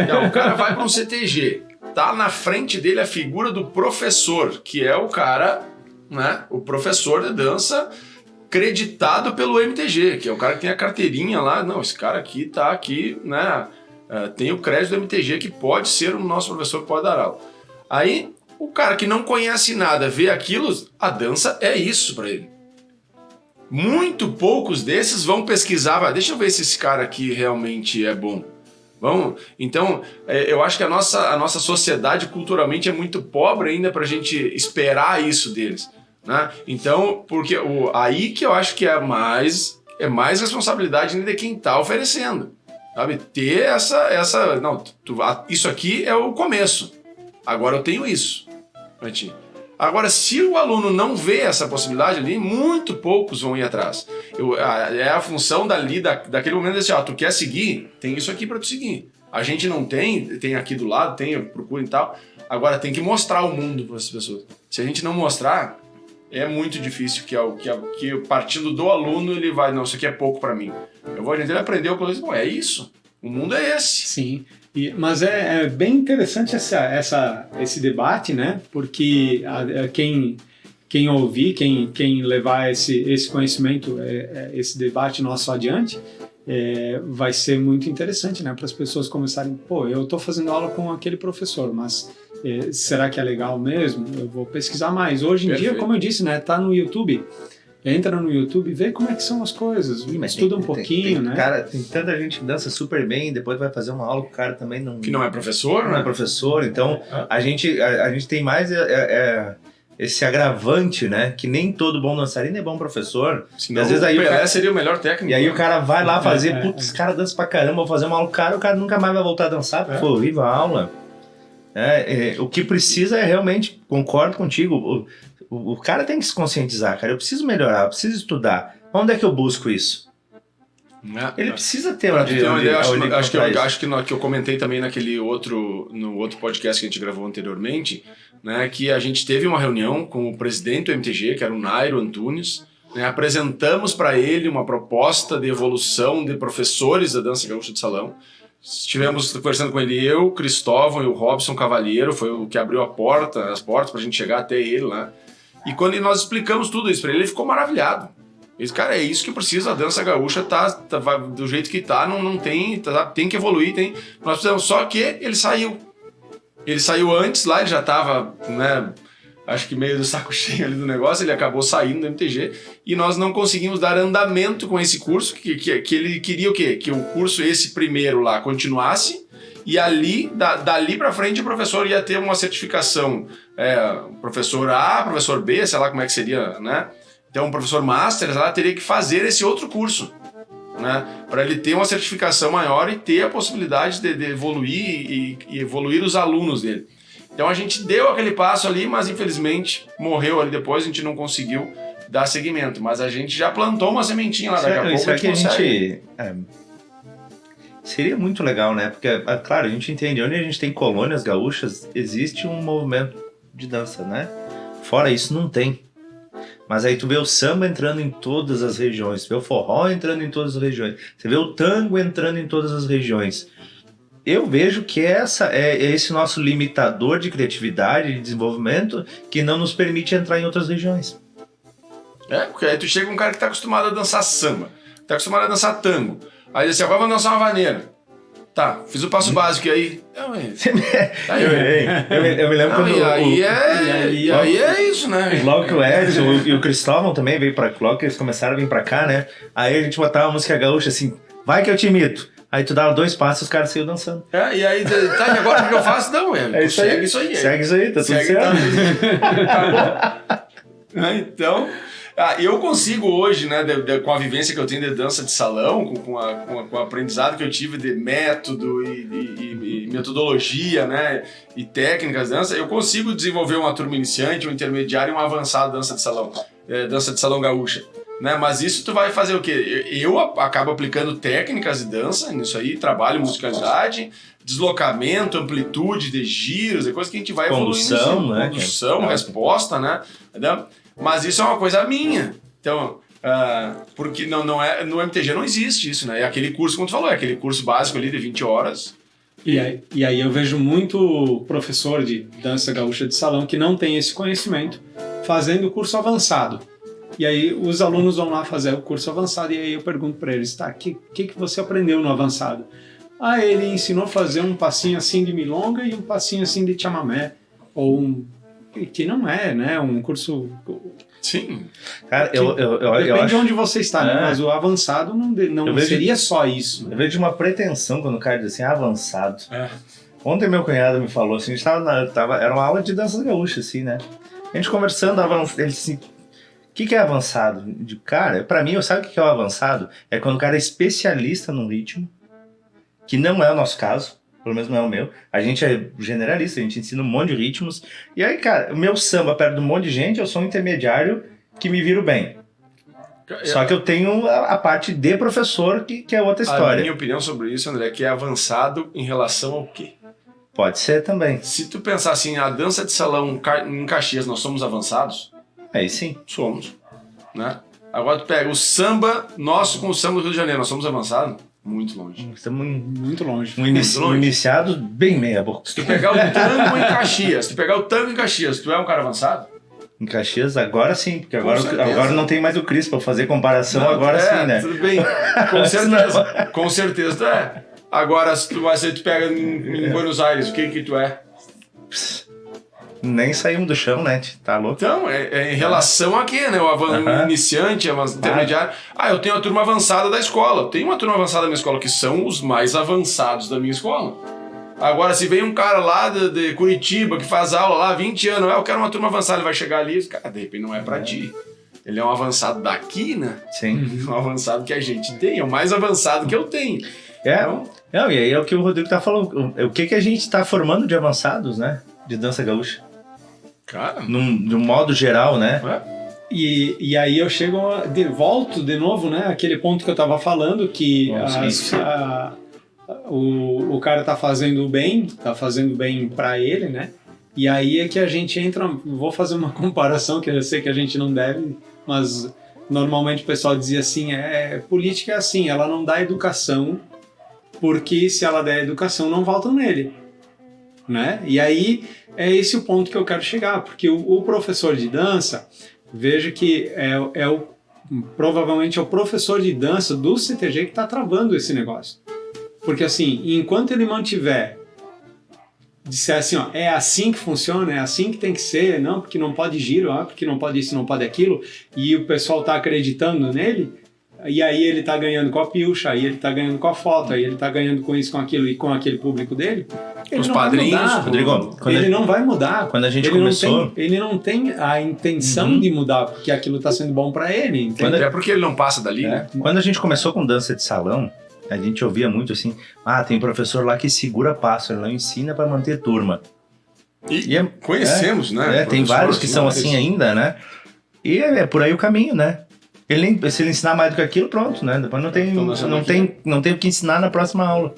Então o cara vai para um CTG. Tá na frente dele a figura do professor, que é o cara, né? O professor de dança creditado pelo MTG, que é o cara que tem a carteirinha lá. Não, esse cara aqui tá aqui, né? Tem o crédito do MTG que pode ser o nosso professor que pode dar aula. Aí O cara que não conhece nada, vê aquilo, a dança é isso para ele. Muito poucos desses vão pesquisar, deixa eu ver se esse cara aqui realmente é bom. Então, eu acho que a nossa sociedade culturalmente é muito pobre ainda para a gente esperar isso deles. Né? Então, porque aí que eu acho que é mais responsabilidade ainda de quem está oferecendo. Sabe? Ter essa não, isso aqui é o começo. Agora eu tenho isso. Agora, se o aluno não vê essa possibilidade ali, muito poucos vão ir atrás. É a função daquele momento assim, tu quer seguir? Tem isso aqui para tu seguir. A gente não tem aqui do lado, procura e tal. Agora tem que mostrar o mundo para essas pessoas. Se a gente não mostrar, é muito difícil que partindo do aluno ele vai, não, isso aqui é pouco para mim. A gente vai aprender o que é isso. O mundo é esse. Sim. Mas é bem interessante esse debate, né? Porque quem ouvir, quem levar esse conhecimento, esse debate nosso adiante, vai ser muito interessante, né? Para as pessoas começarem, eu estou fazendo aula com aquele professor, mas será que é legal mesmo? Eu vou pesquisar mais. Hoje em dia, como eu disse, né? Tá no YouTube. Entra no YouTube e vê como é que são as coisas, estuda um pouquinho, né? Cara, tem tanta gente que dança super bem, depois vai fazer uma aula com o cara também não... Que não é professor, não é professor, então a gente tem mais esse agravante, né? Que nem todo bom dançarino é bom professor. Senão, às vezes aí o Pelé seria o melhor técnico. E aí o cara vai lá fazer, esse cara dança pra caramba, vou fazer uma aula com o cara nunca mais vai voltar a dançar, porque foi horrível a aula. O que precisa é realmente, concordo contigo, o cara tem que se conscientizar, cara. Eu preciso melhorar, eu preciso estudar. Onde é que eu busco isso? Ele precisa ter uma ideia. Acho que eu comentei também no outro podcast que a gente gravou anteriormente, né, que a gente teve uma reunião com o presidente do MTG, que era o Nairo Antunes, né, apresentamos para ele uma proposta de evolução de professores da dança gaúcha de salão. Estivemos conversando com ele, eu, Cristóvão e o Robson Cavalheiro, foi o que abriu as portas para a gente chegar até ele lá. E quando nós explicamos tudo isso para ele ficou maravilhado. Ele disse, cara, é isso que precisa, a dança gaúcha tá do jeito que tá, não tem, tem que evoluir, nós precisamos, só que ele saiu. Ele saiu antes lá, ele já tava, né, acho que meio do saco cheio ali do negócio, ele acabou saindo do MTG e nós não conseguimos dar andamento com esse curso, que ele queria o quê? Que o curso esse primeiro lá continuasse e dali para frente o professor ia ter uma certificação, professor A, professor B, sei lá como é que seria, né? Então um professor master lá teria que fazer esse outro curso, né? Para ele ter uma certificação maior e ter a possibilidade de evoluir e evoluir os alunos dele. Então a gente deu aquele passo ali, mas infelizmente morreu ali depois, a gente não conseguiu dar seguimento, mas a gente já plantou uma sementinha lá, daqui a pouco a gente consegue. Seria muito legal, né? Porque, claro, a gente entende, onde a gente tem colônias gaúchas, existe um movimento de dança, né? Fora isso, não tem. Mas aí tu vê o samba entrando em todas as regiões, tu vê o forró entrando em todas as regiões, você vê o tango entrando em todas as regiões. Eu vejo que esse nosso limitador de criatividade, de desenvolvimento, que não nos permite entrar em outras regiões. Porque aí tu chega um cara que tá acostumado a dançar samba, tá acostumado a dançar tango, aí diz assim, agora vamos dançar uma vaneira. Tá, fiz o passo básico e aí... Eu me lembro quando... E aí é isso, né? Logo que o Edson e o Cristóvão também veio pra... Logo que eles começaram a vir pra cá, né? Aí a gente botava a música gaúcha assim, vai que eu te imito. Aí tu dava 2 passos e os caras saíam dançando. E aí, e agora o que eu faço? Não, segue isso aí. Segue isso aí, tá tudo certo. Então... eu consigo hoje, né, com a vivência que eu tenho de dança de salão, com o aprendizado que eu tive de método e metodologia, né, e técnicas de dança, eu consigo desenvolver uma turma iniciante, um intermediário e um avançado dança de salão gaúcha. Né? Mas isso tu vai fazer o quê? Eu acabo aplicando técnicas de dança nisso aí, trabalho musicalidade, deslocamento, amplitude de giros, é coisa que a gente vai evoluindo. Condução, resposta, né? Entendeu? Mas isso é uma coisa minha. Então, porque não é, no MTG não existe isso, né? É aquele curso, como tu falou, é aquele curso básico ali de 20 horas. E aí eu vejo muito professor de dança gaúcha de salão que não tem esse conhecimento fazendo o curso avançado. E aí os alunos vão lá fazer o curso avançado e aí eu pergunto para eles, tá, o que você aprendeu no avançado? Ele ensinou a fazer um passinho assim de milonga e um passinho assim de chamamé, ou que não é, né? Um curso... Sim. Cara, Depende eu acho... de onde você está, né? Mas o avançado não vejo- seria só isso. Eu vejo uma pretensão quando o cara diz assim, avançado. É. Ontem meu cunhado me falou assim, a gente era uma aula de dança gaúcha, assim, né? A gente conversando, ele disse assim, o que é avançado? Eu digo, cara, pra mim, sabe o que é o avançado? É quando o cara é especialista num ritmo, que não é o nosso caso, pelo menos não é o meu. A gente é generalista, a gente ensina um monte de ritmos. E aí, cara, o meu samba perto de um monte de gente, eu sou um intermediário que me viro bem. Só que eu tenho a parte de professor, que é outra A história. minha opinião sobre isso, André, é que é avançado em relação ao quê? Pode ser também. Se tu pensar assim, a dança de salão em Caxias, nós somos avançados? Aí sim. Somos, né? Agora tu pega o samba nosso com o samba do Rio de Janeiro, nós somos avançados? Muito longe. Estamos Muito longe. longe. iniciados bem meia boca. Se tu pegar o tango em Caxias, tu é um cara avançado? Em Caxias, agora sim, porque agora certeza. não tem mais o Cris pra fazer comparação, Não, agora sim, né? Tudo bem, com certeza. Com certeza tu é. Agora, se tu pega em Buenos Aires, o que tu é? Nem saímos do chão, né? Tá louco? Então, é em relação a quê, né? O iniciante, intermediário. Eu tenho a turma avançada da escola. Tem uma turma avançada da minha escola, que são os mais avançados da minha escola. Agora, se vem um cara lá de Curitiba, que faz aula lá há 20 anos, eu quero uma turma avançada, ele vai chegar ali, cara, de repente não é pra ti. Ele é um avançado daqui, né? Sim. Um avançado que a gente tem, é o mais avançado que eu tenho. Então, Não, e aí é o que o Rodrigo tá falando. O que a gente tá formando de avançados, né? De dança gaúcha. cara... De um modo geral, né? E aí eu volto de novo, né? Aquele ponto que eu estava falando, que o cara tá fazendo bem para ele, né? E aí é que a gente entra, vou fazer uma comparação que eu sei que a gente não deve, mas normalmente o pessoal dizia assim, política é assim, ela não dá educação, porque se ela der educação não voltam nele, né? E aí é esse o ponto que eu quero chegar, porque o professor de dança, veja que provavelmente é o professor de dança do CTG que está travando esse negócio. Porque assim, enquanto ele mantiver, disser assim, é assim que funciona, é assim que tem que ser, não, porque não pode giro, porque não pode isso, não pode aquilo, e o pessoal está acreditando nele, e aí ele está ganhando com a pilcha, aí ele está ganhando com a foto, aí ele está ganhando com isso, com aquilo e com aquele público dele, Os padrinhos, Rodrigo, ele não vai mudar. Quando a gente ele começou... ele não tem a intenção de mudar, porque aquilo está sendo bom para ele. Entendeu? É porque ele não passa dali, né? Quando a gente começou com dança de salão, a gente ouvia muito assim, tem professor lá que segura passo, ele não ensina para manter turma. E conhecemos, né? Tem vários que são assim ainda, né? E é por aí o caminho, né? Se ele ensinar mais do que aquilo, pronto, né? Depois não tem o que ensinar na próxima aula.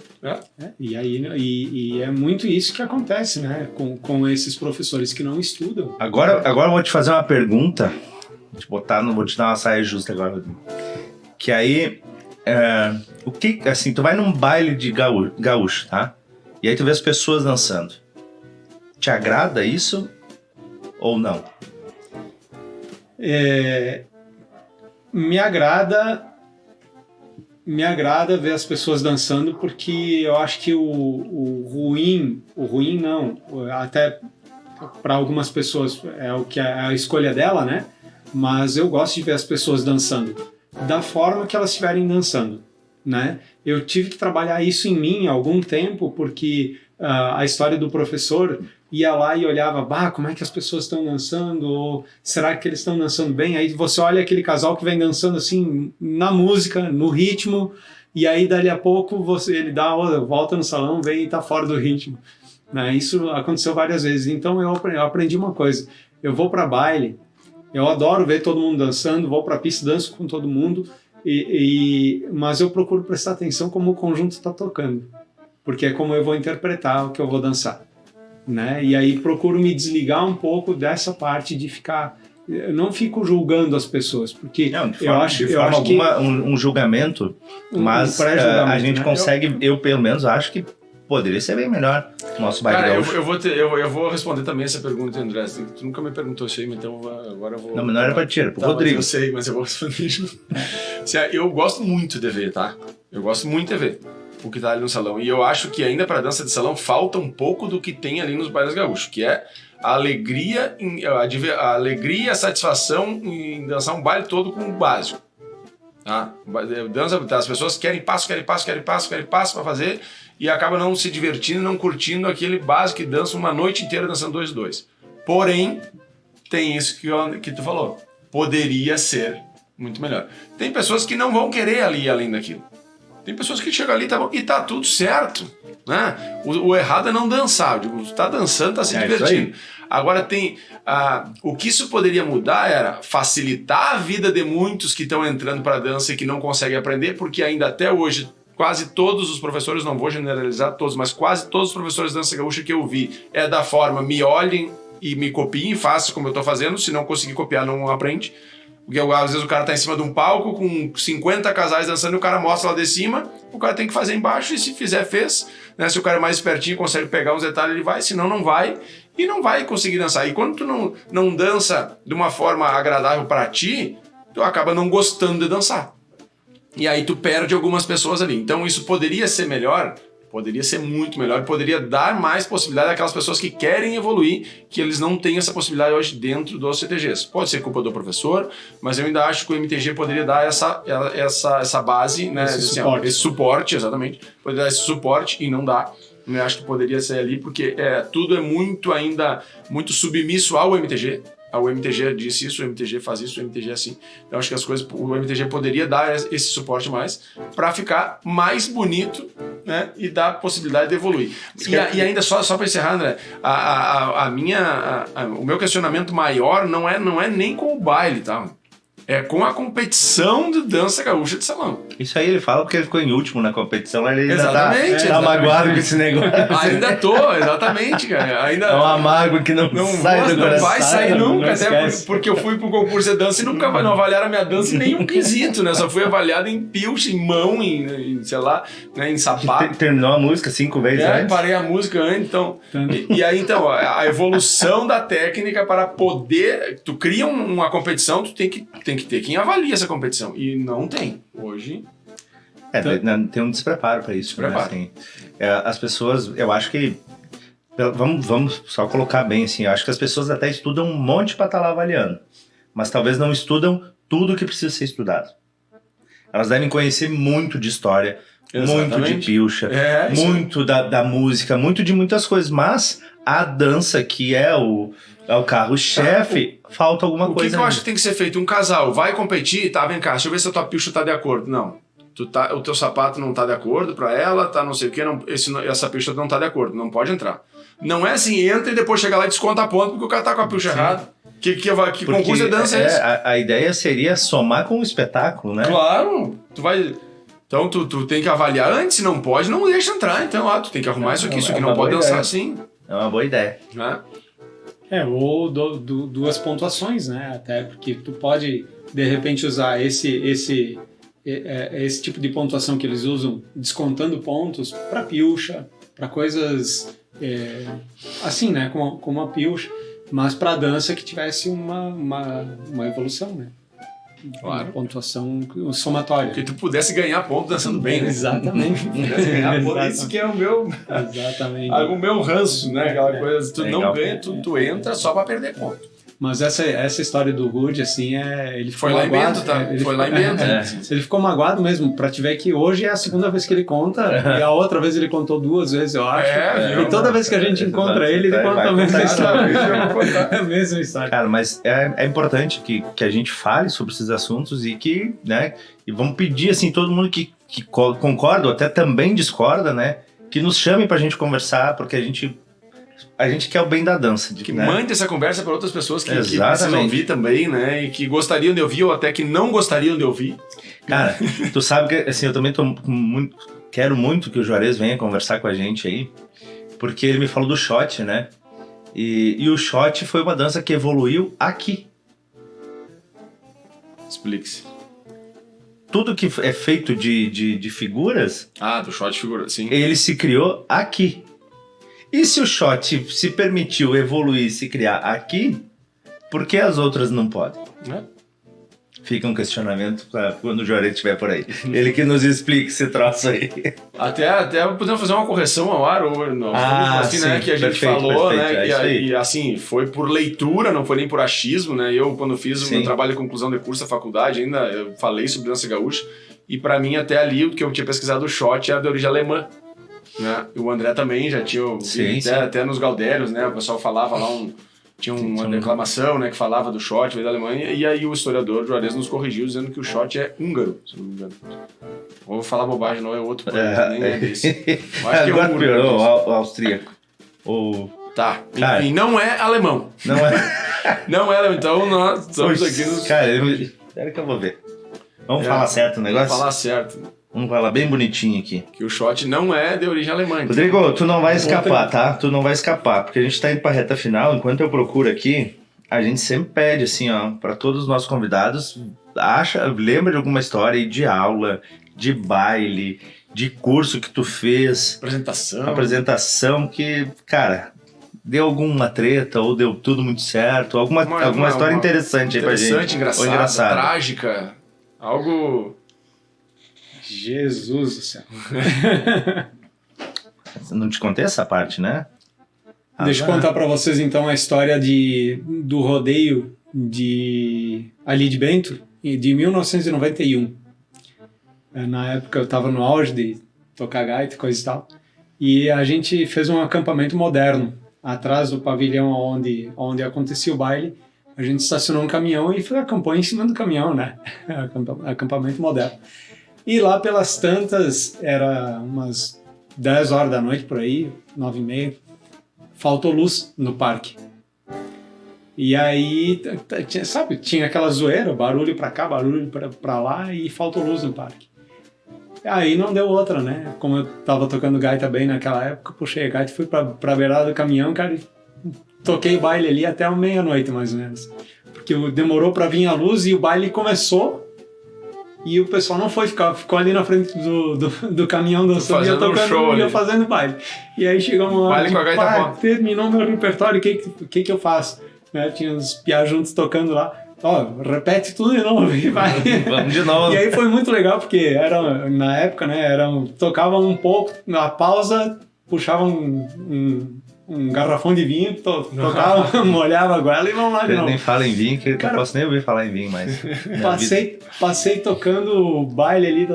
E é muito isso que acontece, né? Com esses professores que não estudam. Agora eu vou te fazer uma pergunta. Vou te dar uma saia justa agora, Rodrigo. Que aí, o que, assim, tu vai num baile de gaúcho, tá? E aí tu vê as pessoas dançando. Te agrada isso ou não? Me agrada ver as pessoas dançando, porque eu acho que o ruim não, até para algumas pessoas é o que é a escolha dela, né? Mas eu gosto de ver as pessoas dançando da forma que elas estiverem dançando, né? Eu tive que trabalhar isso em mim há algum tempo, porque a história do professor ia lá e olhava, como é que as pessoas estão dançando, ou será que eles estão dançando bem? Aí você olha aquele casal que vem dançando assim, na música, no ritmo, e aí dali a pouco ele dá volta no salão, vem e tá fora do ritmo, né? Isso aconteceu várias vezes. Então eu aprendi uma coisa, eu vou para baile, eu adoro ver todo mundo dançando, vou para a pista, danço com todo mundo, mas eu procuro prestar atenção como o conjunto está tocando, porque é como eu vou interpretar o que eu vou dançar, né? E aí procuro me desligar um pouco dessa parte de ficar... Eu não fico julgando as pessoas, porque eu acho que um julgamento, mas a gente consegue, eu pelo menos acho que poderia ser bem melhor o nosso baile gaúcho. Eu vou responder também essa pergunta, André. Tu nunca me perguntou isso aí, então agora eu vou... Não, mas não era pra ti, era pro Rodrigo. Eu sei, mas eu vou responder isso. Eu gosto muito de ver, tá? Eu gosto muito de ver o que tá ali no salão. E eu acho que ainda pra dança de salão falta um pouco do que tem ali nos bailes gaúchos, que é a alegria e a satisfação em dançar um baile todo com o básico. Tá? As pessoas querem passo para fazer e acabam não se divertindo, não curtindo aquele básico que dança uma noite inteira dançando 2-2. Porém, tem isso que tu falou. Poderia ser muito melhor. Tem pessoas que não vão querer ali além daquilo. Tem pessoas que chegam ali e tá tudo certo. Né? O errado é não dançar. Eu digo, tu tá dançando, tá se divertindo. Agora o que isso poderia mudar era facilitar a vida de muitos que estão entrando para a dança e que não conseguem aprender, porque ainda até hoje quase todos os professores, não vou generalizar todos, mas quase todos os professores de dança gaúcha que eu vi é da forma me olhem e me copiem, façam como eu estou fazendo, se não conseguir copiar não aprende. Porque às vezes o cara tá em cima de um palco com 50 casais dançando e o cara mostra lá de cima, o cara tem que fazer embaixo e se fizer, fez. Né? Se o cara é mais espertinho consegue pegar uns detalhes, ele vai, senão não vai e não vai conseguir dançar. E quando tu não dança de uma forma agradável para ti, tu acaba não gostando de dançar. E aí tu perde algumas pessoas ali. Então isso poderia ser melhor, poderia ser muito melhor, poderia dar mais possibilidade àquelas pessoas que querem evoluir, que eles não têm essa possibilidade hoje dentro dos CTGs. Pode ser culpa do professor, mas eu ainda acho que o MTG poderia dar essa base, né, esse suporte, exatamente, poderia dar esse suporte e não dá. Eu acho que poderia ser ali, porque tudo é muito submisso ao MTG. O MTG disse isso, o MTG faz isso, o MTG é assim. Então acho que o MTG poderia dar esse suporte mais para ficar mais bonito, né, e dar a possibilidade de evoluir. E ainda só para encerrar, André, o meu questionamento maior não é nem com o baile, tá? É com a competição de dança gaúcha de salão. Isso aí ele fala porque ele ficou em último na competição, ele ainda exatamente, tá magoado com esse negócio. Ainda tô, exatamente, cara. Ainda, é uma mágoa que não sai do coração. Não vai sair nunca, até porque eu fui pro concurso de dança e nunca não avaliaram a minha dança em nenhum quesito, né? Só fui avaliado em pilcha, em mão, em sei lá, né, em sapato. Terminou a música 5 vezes antes? Parei a música antes, então... E aí, então, a evolução da técnica para poder... Tu cria uma competição, tu tem que ter quem avalia essa competição. E não tem. Hoje... tem um despreparo para isso. Né? Assim, as pessoas, eu acho que... Vamos só colocar bem assim, eu acho que as pessoas até estudam um monte para estar lá avaliando. Mas talvez não estudam tudo que precisa ser estudado. Elas devem conhecer muito de história, muito de pilcha, muito da música, muito de muitas coisas. Mas a dança, que é o carro-chefe, falta alguma coisa. O que eu acho que tem que ser feito? Um casal vai competir, tá, vem cá, deixa eu ver se a tua pilcha tá de acordo. Não. O teu sapato não tá de acordo pra ela, tá não sei o que, essa pilcha não tá de acordo, não pode entrar. Não é assim, entra e depois chega lá e desconta ponto porque o cara tá com a pilcha errada. Que concurso de dança é esse? A ideia seria somar com o espetáculo, né? Claro! Então tu tem que avaliar antes, se não pode, não deixa entrar. Então, tu tem que arrumar isso aqui não pode dançar assim. É uma boa ideia. Ou duas pontuações, né? Até porque tu pode, de repente, usar esse tipo de pontuação que eles usam, descontando pontos para pilcha, para coisas assim, né? Como a pilcha, mas para dança que tivesse uma evolução, né? Claro. Uma pontuação somatória. Que tu pudesse ganhar ponto dançando bem, né? Exatamente. Ganhar ponto, isso que é o meu... Exatamente. O meu ranço, né? Aquela coisa, tu não ganha, tu entra só para perder ponto. Mas essa história do Rude, assim, ele ficou foi magoado. Foi lá em Bento, Ele ficou magoado mesmo, pra te ver que hoje é a segunda vez que ele conta, e a outra vez ele contou 2 vezes, eu acho. E toda vez que a gente encontra ele conta a mesma história. É a mesma história. Cara, mas é importante que a gente fale sobre esses assuntos e que, né, e vamos pedir, assim, todo mundo que concorda ou até também discorda, né, que nos chame pra gente conversar, porque a gente quer o bem da dança. Que mande essa conversa para outras pessoas que precisam ouvir também, né? E que gostariam de ouvir ou até que não gostariam de ouvir. Cara, tu sabe que assim, eu também quero muito que o Juarez venha conversar com a gente aí, porque ele me falou do shot, né? E o shot foi uma dança que evoluiu aqui. Explique-se. Tudo que é feito de figuras... do shot figura, sim. Ele se criou aqui. E se o shot se permitiu evoluir e se criar aqui, por que as outras não podem? Fica um questionamento para quando o Juarez estiver por aí. Ele que nos explique esse troço aí. Até podemos fazer uma correção ao ar, ou não, assim, sim, né, que a gente perfeito, falou, perfeito, né, e assim, foi por leitura, não foi nem por achismo, né, eu quando fiz o meu trabalho de conclusão de curso da faculdade, ainda eu falei sobre dança gaúcha, e para mim até ali o que eu tinha pesquisado o shot era de origem alemã, né, e o André também já tinha, até nos Gaudérios, né, o pessoal falava lá tinha uma declamação, né, que falava do shot, veio da Alemanha, e aí o historiador Juarez nos corrigiu dizendo que o shot é húngaro, se não me engano. Vou falar bobagem, não é outro país, nem é desse. Eu acho que é húngaro. Piorou, o austríaco. Tá, enfim, não é alemão. Não é? Não é alemão, então nós estamos aqui nos... Cara, espera que eu vou ver. Vamos falar certo o negócio? Vamos falar certo. Vamos falar bem bonitinho aqui. Que o shot não é de origem alemã. Rodrigo, tu não vai escapar, tá? Tu não vai escapar, porque a gente tá indo pra reta final. Enquanto eu procuro aqui, a gente sempre pede, assim, ó, pra todos os nossos convidados, lembra de alguma história aí de aula, de baile, de curso que tu fez. Apresentação que, cara, deu alguma treta ou deu tudo muito certo. Alguma história interessante aí pra gente. Interessante, engraçada, trágica. Algo... Jesus do céu. Não te contei essa parte, né? Deixa eu contar pra vocês então a história do rodeio ali de Bento, de 1991. Na época eu estava no auge de tocar gaita e coisa e tal. E a gente fez um acampamento moderno. Atrás do pavilhão onde acontecia o baile, a gente estacionou um caminhão e acampou em cima do caminhão, né? Acampamento moderno. E lá pelas tantas, era umas 10 horas da noite por aí, 9h30, faltou luz no parque. E aí, sabe, tinha aquela zoeira, barulho pra cá, barulho pra lá, e faltou luz no parque. Aí não deu outra, né? Como eu tava tocando gaita bem naquela época, puxei a gaita e fui pra beirada do caminhão, cara, e toquei baile ali até a meia-noite, mais ou menos. Porque demorou pra vir a luz e o baile começou. E o pessoal não foi, ficou ali na frente do caminhão dançando e eu tocando e eu fazendo baile. E aí chegou uma hora de, terminou meu repertório, o que eu faço? Né? Tinha uns piá juntos tocando lá. Repete tudo de novo e vai. Vamos de novo. E aí foi muito legal, porque na época, né, tocavam um pouco, na pausa, puxavam um garrafão de vinho, tocava, molhava a goela e vamos lá de novo. Nem fala em vinho, que eu não posso nem ouvir falar em vinho mais. Passei tocando baile ali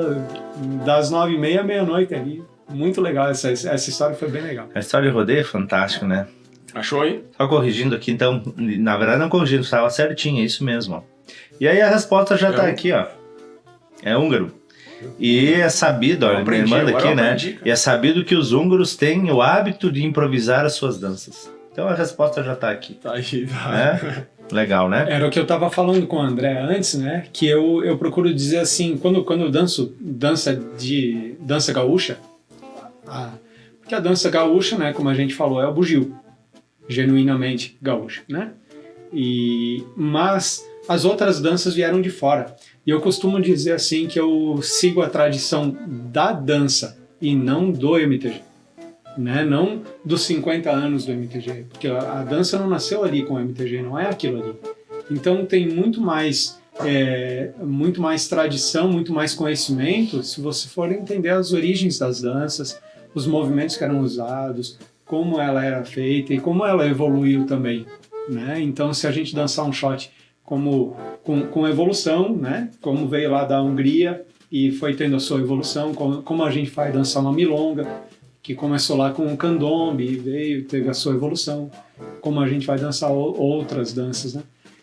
das 9h30 à meia-noite ali. Muito legal, essa história foi bem legal. A história de rodeio é fantástico, né? Achou aí? Só corrigindo aqui, então, na verdade não corrigindo, estava certinho, é isso mesmo. Ó. E aí a resposta já tá aqui, ó. É húngaro. E é sabido, olha, minha irmã aqui, né? E é sabido que os húngaros têm o hábito de improvisar as suas danças. Então a resposta já tá aqui. Tá aí, tá. Né? Legal, né? Era o que eu tava falando com o André antes, né? Que eu procuro dizer assim, quando eu danço dança gaúcha, porque a dança gaúcha, né, como a gente falou, é o bugio, genuinamente gaúcho, né? Mas as outras danças vieram de fora. E eu costumo dizer assim que eu sigo a tradição da dança e não do MTG. Né? Não dos 50 anos do MTG. Porque a dança não nasceu ali com o MTG, não é aquilo ali. Então tem muito mais tradição, muito mais conhecimento se você for entender as origens das danças, os movimentos que eram usados, como ela era feita e como ela evoluiu também. Né? Então se a gente dançar um shot com evolução, né? Como veio lá da Hungria e foi tendo a sua evolução, como a gente faz dançar uma milonga, que começou lá com o candombe e teve a sua evolução, como a gente vai dançar outras danças, né?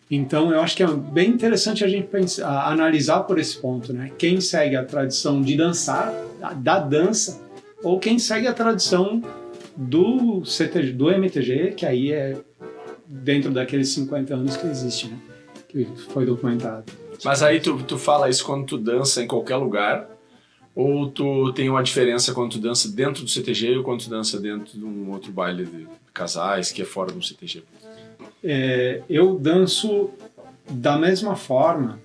Então eu acho que é bem interessante a gente analisar por esse ponto, né? Quem segue a tradição de dançar, da dança, ou quem segue a tradição do MTG, que aí é dentro daqueles 50 anos que existe, né? Que foi documentado. Mas aí tu fala isso quando tu dança em qualquer lugar, ou tu tem uma diferença quando tu dança dentro do CTG ou quando tu dança dentro de um outro baile de casais que é fora do CTG? Eu danço da mesma forma.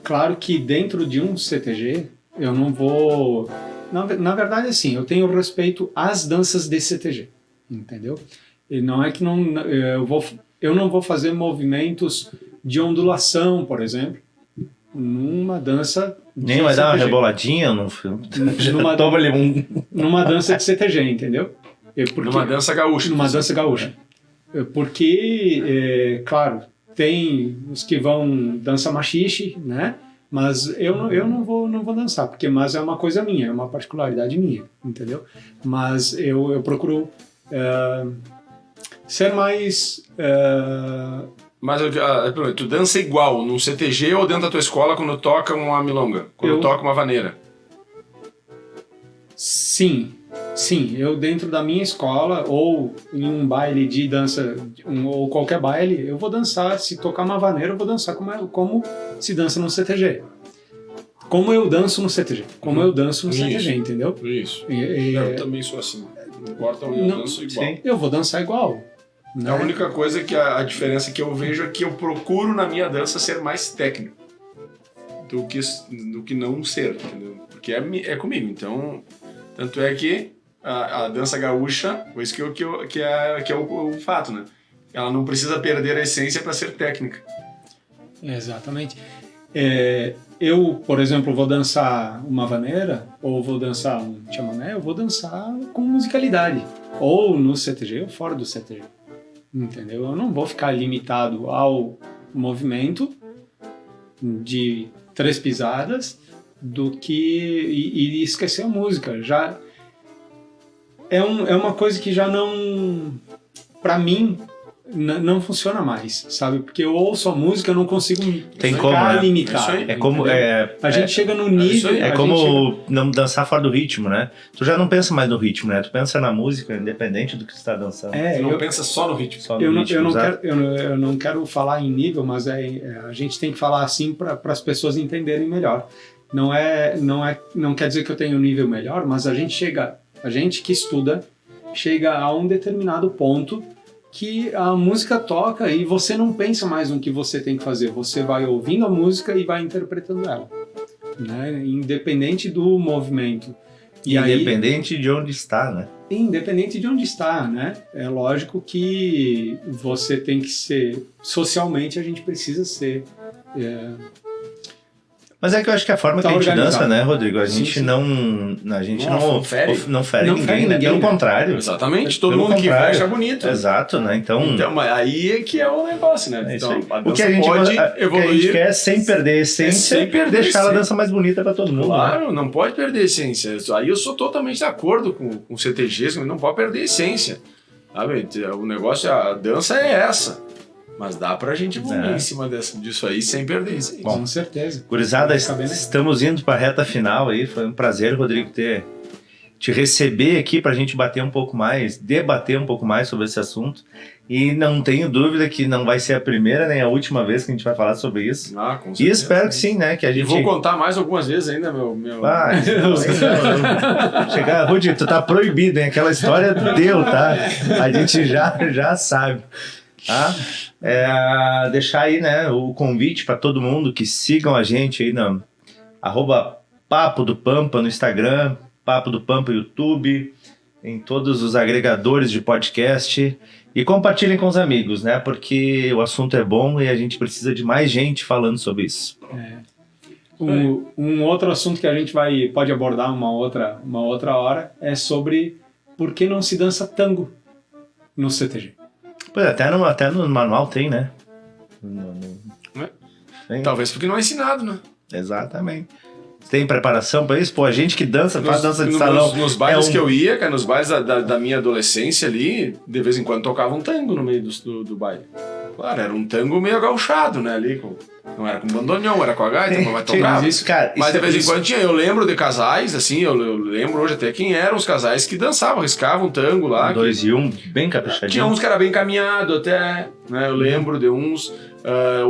Claro que dentro de um CTG eu não vou... Na verdade, assim, eu tenho respeito às danças de CTG, entendeu? E não é que eu não vou fazer movimentos de ondulação, por exemplo, numa dança de Nem vai dar uma CTG. reboladinha no filme. Numa- Toma ali Numa dança de CTG, entendeu? Numa dança gaúcha. Numa dança gaúcha. Porque, claro, tem os que vão dança machixe, né? Mas eu não vou dançar, mas é uma coisa minha, é uma particularidade minha, entendeu? Mas eu procuro ser mais... Mas tu dança igual num CTG ou dentro da tua escola quando toca uma milonga? Quando toca uma vaneira? Sim, eu dentro da minha escola ou em um baile de dança, ou qualquer baile, eu vou dançar, se tocar uma vaneira, eu vou dançar como se dança no CTG. Como eu danço no CTG. CTG, entendeu? Isso. Eu também sou assim. Não importa onde eu danço igual. Sim. Eu vou dançar igual. Né? A única coisa que a diferença que eu vejo é que eu procuro na minha dança ser mais técnico do que não ser, entendeu? Porque é comigo, então... Tanto é que a dança gaúcha, isso que é o fato, né? Ela não precisa perder a essência para ser técnica. Exatamente. Eu, por exemplo, vou dançar uma vaneira, ou vou dançar um chamamé, eu vou dançar com musicalidade. Ou no CTG ou fora do CTG. Entendeu? Eu não vou ficar limitado ao movimento de 3 pisadas e esquecer a música. Já é uma coisa que já não, pra mim, não funciona mais, sabe? Porque eu ouço a música, eu não consigo Tem ficar como, né? limitado. É como... A gente chega no nível... É como não dançar fora do ritmo, né? Tu já não pensa mais no ritmo, né? Tu pensa na música, independente do que tu está dançando. Tu não pensa só no ritmo. Só no ritmo, eu não quero falar em nível, mas a gente tem que falar assim para as pessoas entenderem melhor. Não quer dizer que eu tenho um nível melhor, mas a gente que estuda chega a um determinado ponto que a música toca e você não pensa mais no que você tem que fazer. Você vai ouvindo a música e vai interpretando ela, né? Independente do movimento. Independente de onde está, né? Independente de onde está, né? É lógico que você tem que ser... Socialmente, a gente precisa ser... Mas é que eu acho que a forma que a gente dança, né, Rodrigo? A gente não fere ninguém, né? Pelo contrário. Exatamente, todo mundo que vai acha bonito. Exato, né? Então aí é que é o negócio, né? Então, o que a gente pode evoluir. O que a gente quer sem perder a essência, deixar a dança mais bonita para todo mundo. Claro, né? não pode perder a essência. Aí eu sou totalmente de acordo com CTGs, não pode perder a essência. Sabe? O negócio, a dança é essa. Mas dá pra gente evoluir em cima disso aí sem perder isso aí. Bom, com certeza. Gurizada, estamos indo pra reta final aí. Foi um prazer, Rodrigo, te receber aqui pra gente debater um pouco mais sobre esse assunto. E não tenho dúvida que não vai ser a primeira nem a última vez que a gente vai falar sobre isso. Com certeza. E espero que sim, né? Que a gente... E vou contar mais algumas vezes ainda, meu... Chegar, Rodrigo, tu tá proibido, hein? Aquela história deu, tá? A gente já sabe. Tá? Deixar aí, né, o convite para todo mundo que sigam a gente aí na @Papo do Pampa no Instagram, Papo do Pampa YouTube, em todos os agregadores de podcast, e compartilhem com os amigos, né, porque o assunto é bom e a gente precisa de mais gente falando sobre isso. Um outro assunto que a gente pode abordar uma outra hora é sobre por que não se dança tango no CTG. Pois até no manual tem, né? Talvez porque não é ensinado, né? Exatamente. Tem preparação para isso? Pô, a gente que faz dança de salão. Nos bailes que eu ia, cara, nos bailes da minha adolescência ali, de vez em quando tocava um tango no meio do baile. Claro, era um tango meio agauchado, né? Ali, não era com bandoneon, era com a gaita, mas tocava. Mas de vez em quando tinha. Eu lembro de casais, assim, eu lembro hoje até quem eram os casais que dançavam, riscavam tango lá. 2 e 1, bem caprichadinho. Tinha uns que era bem caminhado até, né? Eu lembro de uns.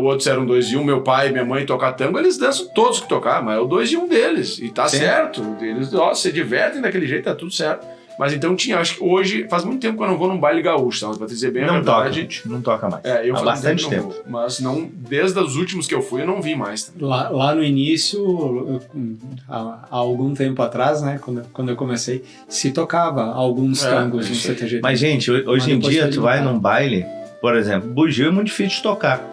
Outros eram 2 e 1, meu pai e minha mãe tocar tango, eles dançam todos que tocar, mas é o 2 e 1 deles. E tá certo. Eles se divertem daquele jeito, tá tudo certo. Mas então tinha, acho que hoje, faz muito tempo que eu não vou num baile gaúcho, tá? Pra dizer bem a verdade. Não toca mais. Eu há bastante tempo. Mas não, desde os últimos que eu fui, eu não vi mais. Tá? Lá no início, há algum tempo atrás, né, quando eu comecei, se tocava alguns tangos no CTG. Mas, gente, hoje em dia, tu vai num baile, por exemplo, bugio é muito difícil de tocar.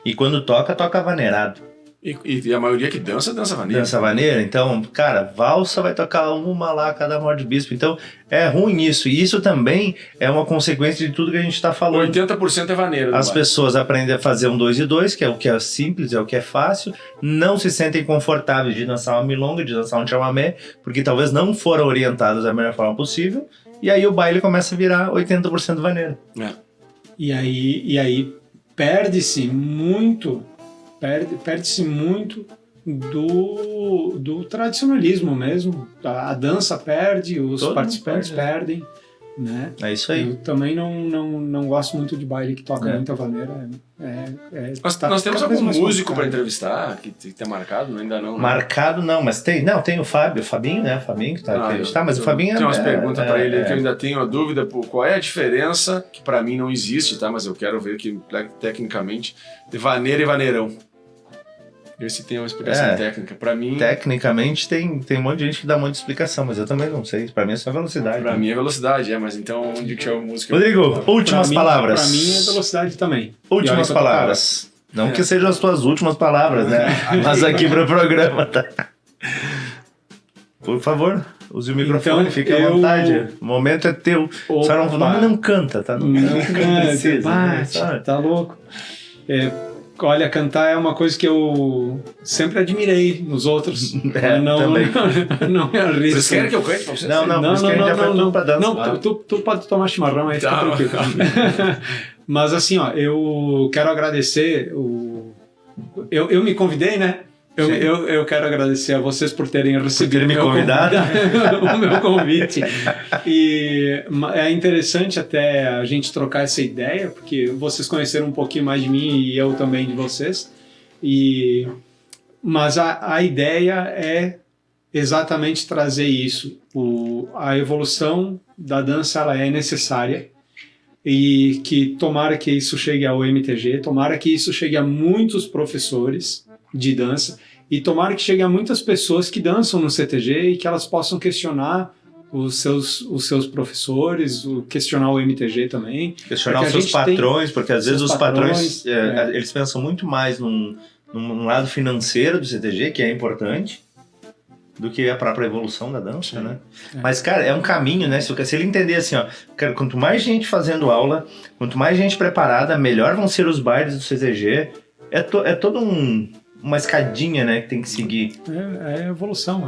E quando toca vaneirado. E a maioria que dança vaneira. Dança vaneira, então, cara, valsa vai tocar uma lá, cada morte de bispo. Então, é ruim isso. E isso também é uma consequência de tudo que a gente tá falando. 80% é vaneira. As pessoas aprendem a fazer um 2 e 2, que é o que é simples, é o que é fácil, não se sentem confortáveis de dançar uma milonga, de dançar um chamamé, porque talvez não foram orientados da melhor forma possível, e aí o baile começa a virar 80% vaneiro. E aí perde-se muito do tradicionalismo mesmo. A dança perde, os Todo participantes perdem, né? É isso aí. Eu também não gosto muito de baile que toca muita vaneira. Nós temos algum músico para entrevistar que tá marcado? Ainda não, né? Marcado não, mas tem o Fabinho, né? O Fabinho que tá aqui. Mas o Fabinho tem umas perguntas para ele que eu ainda tenho a dúvida, qual é a diferença, que para mim não existe, tá? Mas eu quero ver que tecnicamente, de vaneira e vaneirão. Ver se tem uma explicação técnica. Para mim... Tecnicamente tem um monte de gente que dá um monte de explicação, mas eu também não sei. Para mim é só velocidade. Para mim é velocidade, mas então onde que é a música? Rodrigo, últimas palavras. Para mim é velocidade também. Últimas palavras. Não que sejam as tuas últimas palavras, né? Mas aqui pro programa, tá? Por favor, use o microfone, então, fique à vontade. O momento é teu. Só não canta, tá? Não canta, tá louco. Olha, cantar é uma coisa que eu sempre admirei nos outros. Não me arrisco. Vocês querem que eu cante pra vocês? Não, tu pode tomar chimarrão aí, fica tranquilo. Mas assim, ó, eu quero agradecer eu me convidei, né? Eu quero agradecer a vocês por terem recebido me convidado. O meu convite. E é interessante até a gente trocar essa ideia, porque vocês conheceram um pouquinho mais de mim e eu também de vocês. Mas a ideia é exatamente trazer isso. A evolução da dança ela é necessária. E que tomara que isso chegue ao MTG, tomara que isso chegue a muitos professores de dança e tomara que chegue a muitas pessoas que dançam no CTG e que elas possam questionar os seus professores, questionar o MTG também. Questionar os seus patrões, porque às vezes os patrões eles pensam muito mais num lado financeiro do CTG, que é importante, do que a própria evolução da dança, né? Mas, cara, é um caminho, né? Se ele entender assim, ó, cara, quanto mais gente fazendo aula, quanto mais gente preparada, melhor vão ser os bailes do CTG. É todo uma escadinha, né, que tem que seguir. É evolução.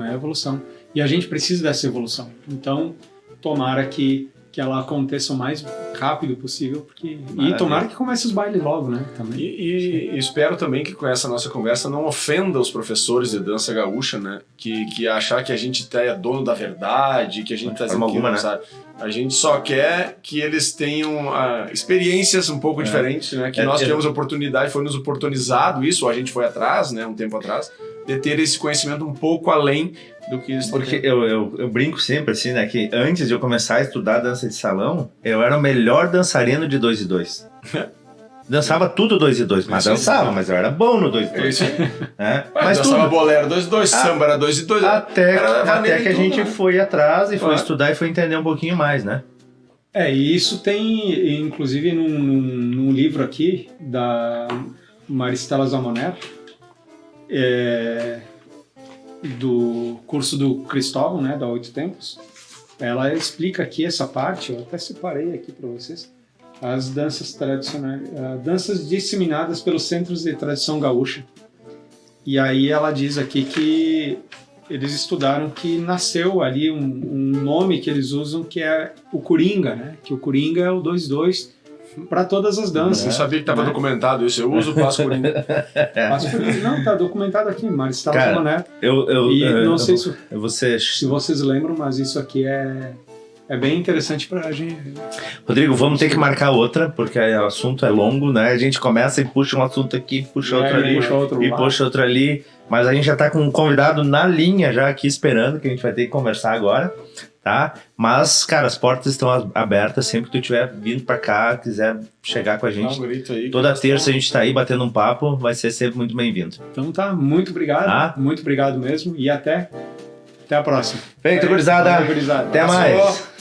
E a gente precisa dessa evolução. Então, tomara que ela aconteça o mais rápido possível, e tomara que comece os bailes logo, né? Também. E espero também que com essa nossa conversa não ofenda os professores de dança gaúcha, né? Que achar que a gente é dono da verdade, que a gente está dizendo que sabe. A gente só quer que eles tenham experiências um pouco diferentes, né? Que nós tivemos oportunidade, foi nos oportunizado isso, ou a gente foi atrás, né? Um tempo atrás, de ter esse conhecimento um pouco além do que eles... Porque eu brinco sempre assim, né? Que antes de eu começar a estudar dança de salão, eu era o melhor dançarino de 2 e 2. Dançava tudo 2 e 2, mas dançava, mas eu era bom no 2 e 2. Mas dançava bolero 2 e 2, samba era 2 e 2. Até que a gente foi atrás e foi estudar e foi entender um pouquinho mais, né? E isso tem, inclusive, num livro aqui, da Maristela Zamoner, do curso do Cristóvão, né, da 8 Tempos. Ela explica aqui essa parte, eu até separei aqui para vocês, as danças tradicionais, danças disseminadas pelos centros de tradição gaúcha. E aí ela diz aqui que eles estudaram que nasceu ali um nome que eles usam, que é o Coringa, né? Que o Coringa é o 2-2 para todas as danças. Eu sabia que estava documentado isso, eu uso o Passo Coringa. Passo Coringa, não, está documentado aqui, Maristela Zamoner. Não sei se vocês lembram, mas isso aqui é bem interessante pra gente. Rodrigo, vamos ter que marcar outra, porque o assunto é longo, né? A gente começa e puxa um assunto aqui, puxa outro ali, puxa outro ali. Mas a gente já tá com um convidado na linha já aqui esperando, que a gente vai ter que conversar agora, tá? Mas, cara, as portas estão abertas sempre que tu estiver vindo pra cá, quiser chegar com a gente. Toda terça a gente tá aí batendo um papo, vai ser sempre muito bem-vindo. Então tá, muito obrigado, muito obrigado mesmo, e até a próxima. Feito, gurizada. Até mais.